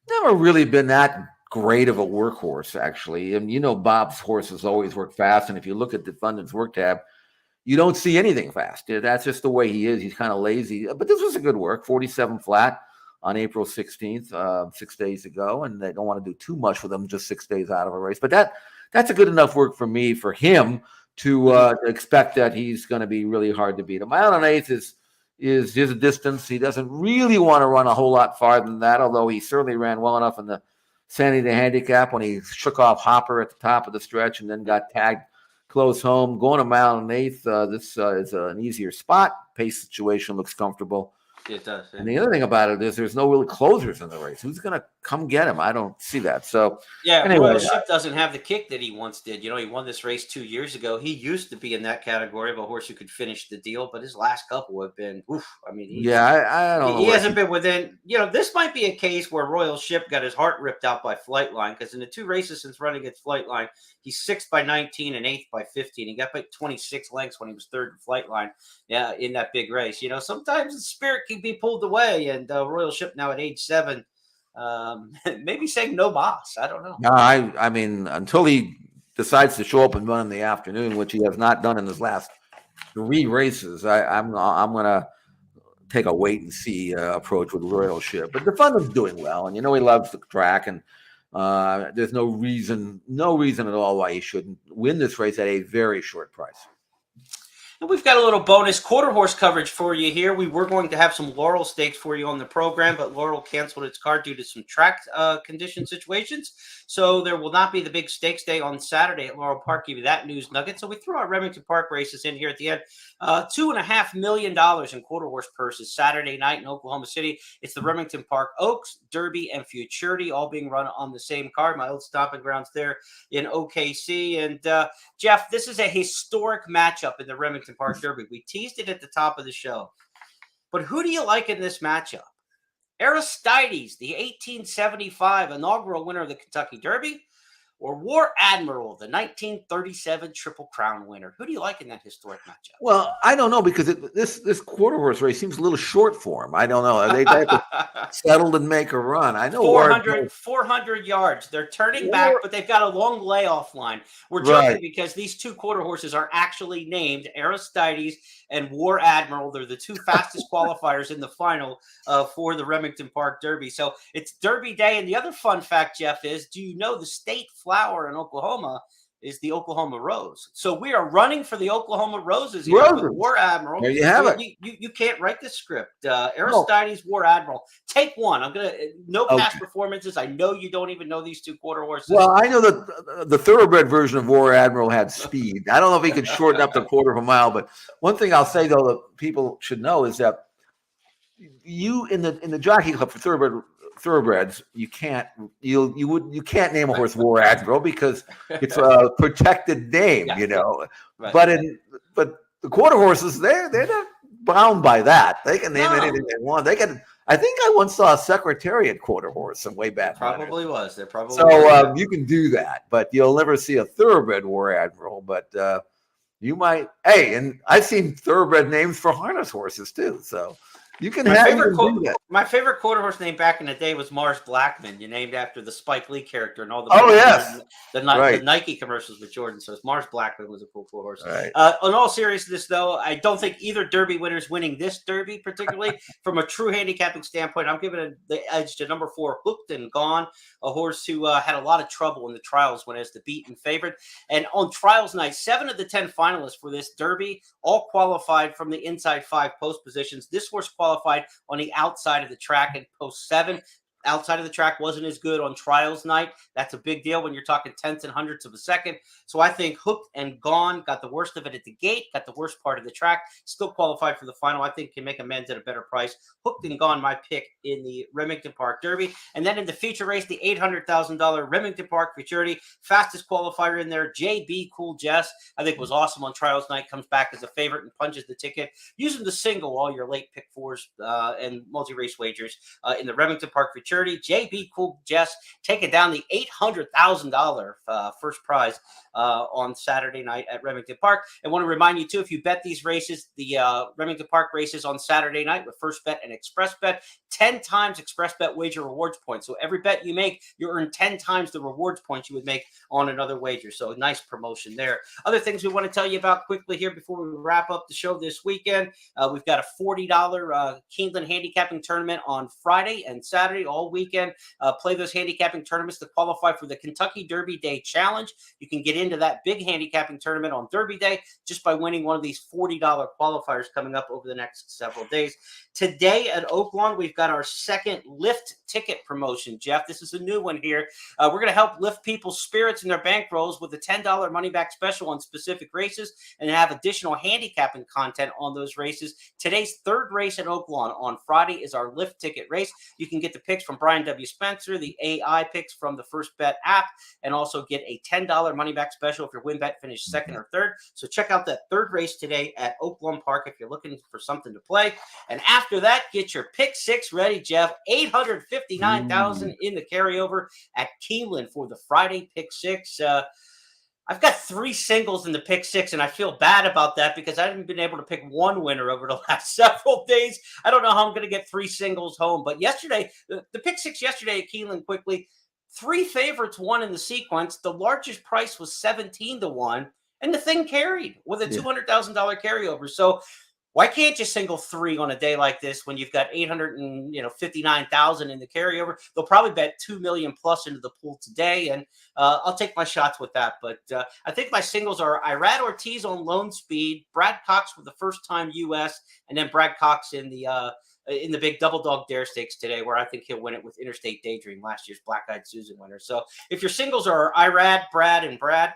Never really been that great of a workhorse, actually. And Bob's horses always work fast. And if you look at Defendant's work tab, you don't see anything fast. That's just the way he is. He's kind of lazy. But this was a good work, 47 flat on April 16th, 6 days ago. And they don't want to do too much with him just 6 days out of a race. But that's a good enough work for me, for him to expect that he's going to be really hard to beat. A mile and eighth is his distance. He doesn't really want to run a whole lot farther than that, although he certainly ran well enough in the San Diego handicap when he shook off Hopper at the top of the stretch and then got tagged close home. Going a mile and eighth, this is an easier spot. Pace situation looks comfortable.
It does.
And the other thing about it is there's no real closers in the race. Who's going to come get him? I don't see that. So
yeah,
anyway,
Royal Ship doesn't have the kick that he once did. He won this race 2 years ago. He used to be in that category of a horse who could finish the deal, but his last couple have been, oof. I mean,
I don't know.
He hasn't been within, this might be a case where Royal Ship got his heart ripped out by Flightline, because in the 2 races since running against Flightline, he's 6th by 19 and 8th by 15. He got by 26 lengths when he was 3rd in Flightline in that big race. Sometimes the spirit can be pulled away, and Royal Ship now at age 7, maybe saying no boss. I don't know.
No, I mean, until he decides to show up and run in the afternoon, which he has not done in his last 3 races, I'm going to take a wait and see approach with Royal Ship. But Defendant's doing well, and he loves the track, and there's no reason at all why he shouldn't win this race at a very short price.
And we've got a little bonus quarter horse coverage for you here. We were going to have some Laurel Stakes for you on the program, but Laurel canceled its card due to some track condition situations. So there will not be the big stakes day on Saturday at Laurel Park. Give you that news nugget. So we threw our Remington Park races in here at the end. $2.5 million in quarter horse purses Saturday night in Oklahoma City. It's the Remington Park Oaks, Derby, and Futurity, all being run on the same card. My old stomping grounds there in OKC. And Jeff, this is a historic matchup in the Remington Park Derby. We teased it at the top of the show. But who do you like in this matchup? Aristides, the 1875 inaugural winner of the Kentucky Derby, or War Admiral, the 1937 Triple Crown winner? Who do you like in that historic matchup?
Well, I don't know, because this quarter horse race seems a little short for him. I don't know. They have to settle and make a run. I know
400 yards. They're turning back, but they've got a long layoff line. We're joking because these 2 quarter horses are actually named Aristides and War Admiral. They're the 2 fastest qualifiers in the final for the Remington Park Derby. So it's Derby Day. And the other fun fact, Jeff, is do you know the state flower in Oklahoma is the Oklahoma Rose? So we are running for the Oklahoma Roses here with War Admiral.
There you have it.
You can't write the script. Aristides, War Admiral. Take one. I'm gonna past performances. I know you don't even know these 2 quarter horses.
Well, I know that the thoroughbred version of War Admiral had speed. I don't know if he could shorten up the quarter of a mile, but one thing I'll say though that people should know is that you in the jockey club for thoroughbreds, you can't name a horse War Admiral because it's a protected name, Right. But the quarter horses, they're not bound by that. They can name anything they want. They can. I think I once saw a Secretariat quarter horse some way back.
Probably was. There probably
so you can do that, but you'll never see a thoroughbred War Admiral. But you might. Hey, and I've seen thoroughbred names for harness horses too. So. You can
my favorite quarter horse name back in the day was Mars Blackman. You named after the Spike Lee character and all the the Nike commercials with Jordan. So Mars Blackman was a cool quarter horse.
Right.
In all seriousness, though, I don't think either Derby winner is winning this Derby, particularly from a true handicapping standpoint. I'm giving the edge to number 4, Hooked and Gone, a horse who had a lot of trouble in the trials when as the beaten favorite. And on trials night, 7 of the 10 finalists for this Derby all qualified from the inside 5 post positions. This horse qualified on the outside of the track in post 7. Outside of the track wasn't as good on trials night. That's a big deal when you're talking tenths and hundredths of a second. So I think Hooked and Gone got the worst of it at the gate, got the worst part of the track, still qualified for the final. I think can make amends at a better price. Hooked and Gone, my pick in the Remington Park Derby. And then in the feature race, the $800,000 Remington Park Futurity, fastest qualifier in there, JB Cool Jess, I think was awesome on trials night, comes back as a favorite and punches the ticket. Using the single all your late pick 4s and multi-race wagers in the Remington Park Futurity. Shirty, JB Cool Jess taking down the $800,000 first prize on Saturday night at Remington Park. And want to remind you, too, if you bet these races, the Remington Park races on Saturday night with First Bet and Express Bet, 10 times Express Bet wager rewards points. So every bet you make, you earn 10 times the rewards points you would make on another wager. So nice promotion there. Other things we want to tell you about quickly here before we wrap up the show this weekend. We've got a $40 Keeneland handicapping tournament on Friday and Saturday all weekend. Play those handicapping tournaments to qualify for the Kentucky Derby Day Challenge. You can get into that big handicapping tournament on Derby Day just by winning one of these $40 qualifiers coming up over the next several days. Today at Oaklawn, we've got our second lift ticket promotion, Jeff. This is a new one here. We're going to help lift people's spirits and their bankrolls with a $10 money back special on specific races and have additional handicapping content on those races. Today's third race at Oaklawn on Friday is our lift ticket race. You can get the picks from Brian W. Spencer, the AI picks from the First Bet app, and also get a $10 money back special if your win bet finished second or third. So check out that third race today at Oaklawn Park if you're looking for something to play. And after that, get your pick six ready, Jeff. $859,000 in the carryover at Keeneland for the Friday pick six. I've got 3 singles in the pick six, and I feel bad about that because I haven't been able to pick one winner over the last several days. I don't know how I'm going to get 3 singles home. But yesterday, the pick six yesterday at Keeneland quickly, 3 favorites won in the sequence. The largest price was 17-1, and the thing carried with a $200,000 carryover. So why can't you single 3 on a day like this when you've got $859,000 in the carryover? They'll probably bet $2 million plus into the pool today, and I'll take my shots with that. But I think my singles are Irad Ortiz on lone speed, Brad Cox for the first time U.S., and then Brad Cox in the big double dog dare stakes today, where I think he'll win it with Interstate Daydream, last year's Black Eyed Susan winner. So if your singles are Irad, Brad, and Brad,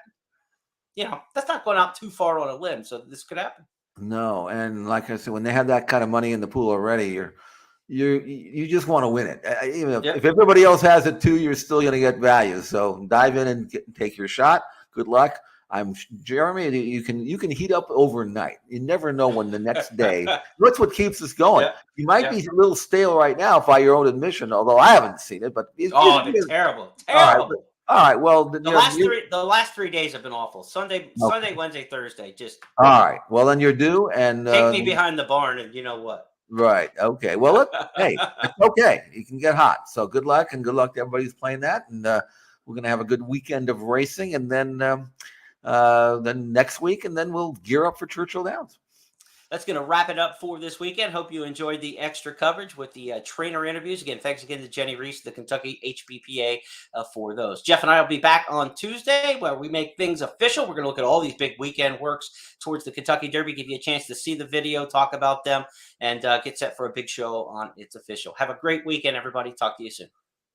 that's not going out too far on a limb. So this could happen.
No, and like I said, when they have that kind of money in the pool already, you just want to win it. Even if everybody else has it too, you're still going to get value. So dive in and take your shot. Good luck. I'm Jeremy. You can heat up overnight. You never know when the next day. That's what keeps us going. Yeah. You might be a little stale right now by your own admission, although I haven't seen it. But
it's terrible. Terrible.
All right. Well,
the last 3 days have been awful. Sunday, Wednesday, Thursday. Just
all right. Well, then you're due, and
take me behind the barn, and you know what?
Right. Okay. Well, hey, it's okay. You can get hot. So good luck, and good luck to everybody who's playing that. And we're gonna have a good weekend of racing, and then next week, and then we'll gear up for Churchill Downs.
That's going to wrap it up for this weekend. Hope you enjoyed the extra coverage with the trainer interviews. Again, thanks again to Jenny Reese, the Kentucky HBPA, for those. Jeff and I will be back on Tuesday where we make things official. We're going to look at all these big weekend works towards the Kentucky Derby, give you a chance to see the video, talk about them, and get set for a big show on It's Official. Have a great weekend, everybody. Talk to you soon.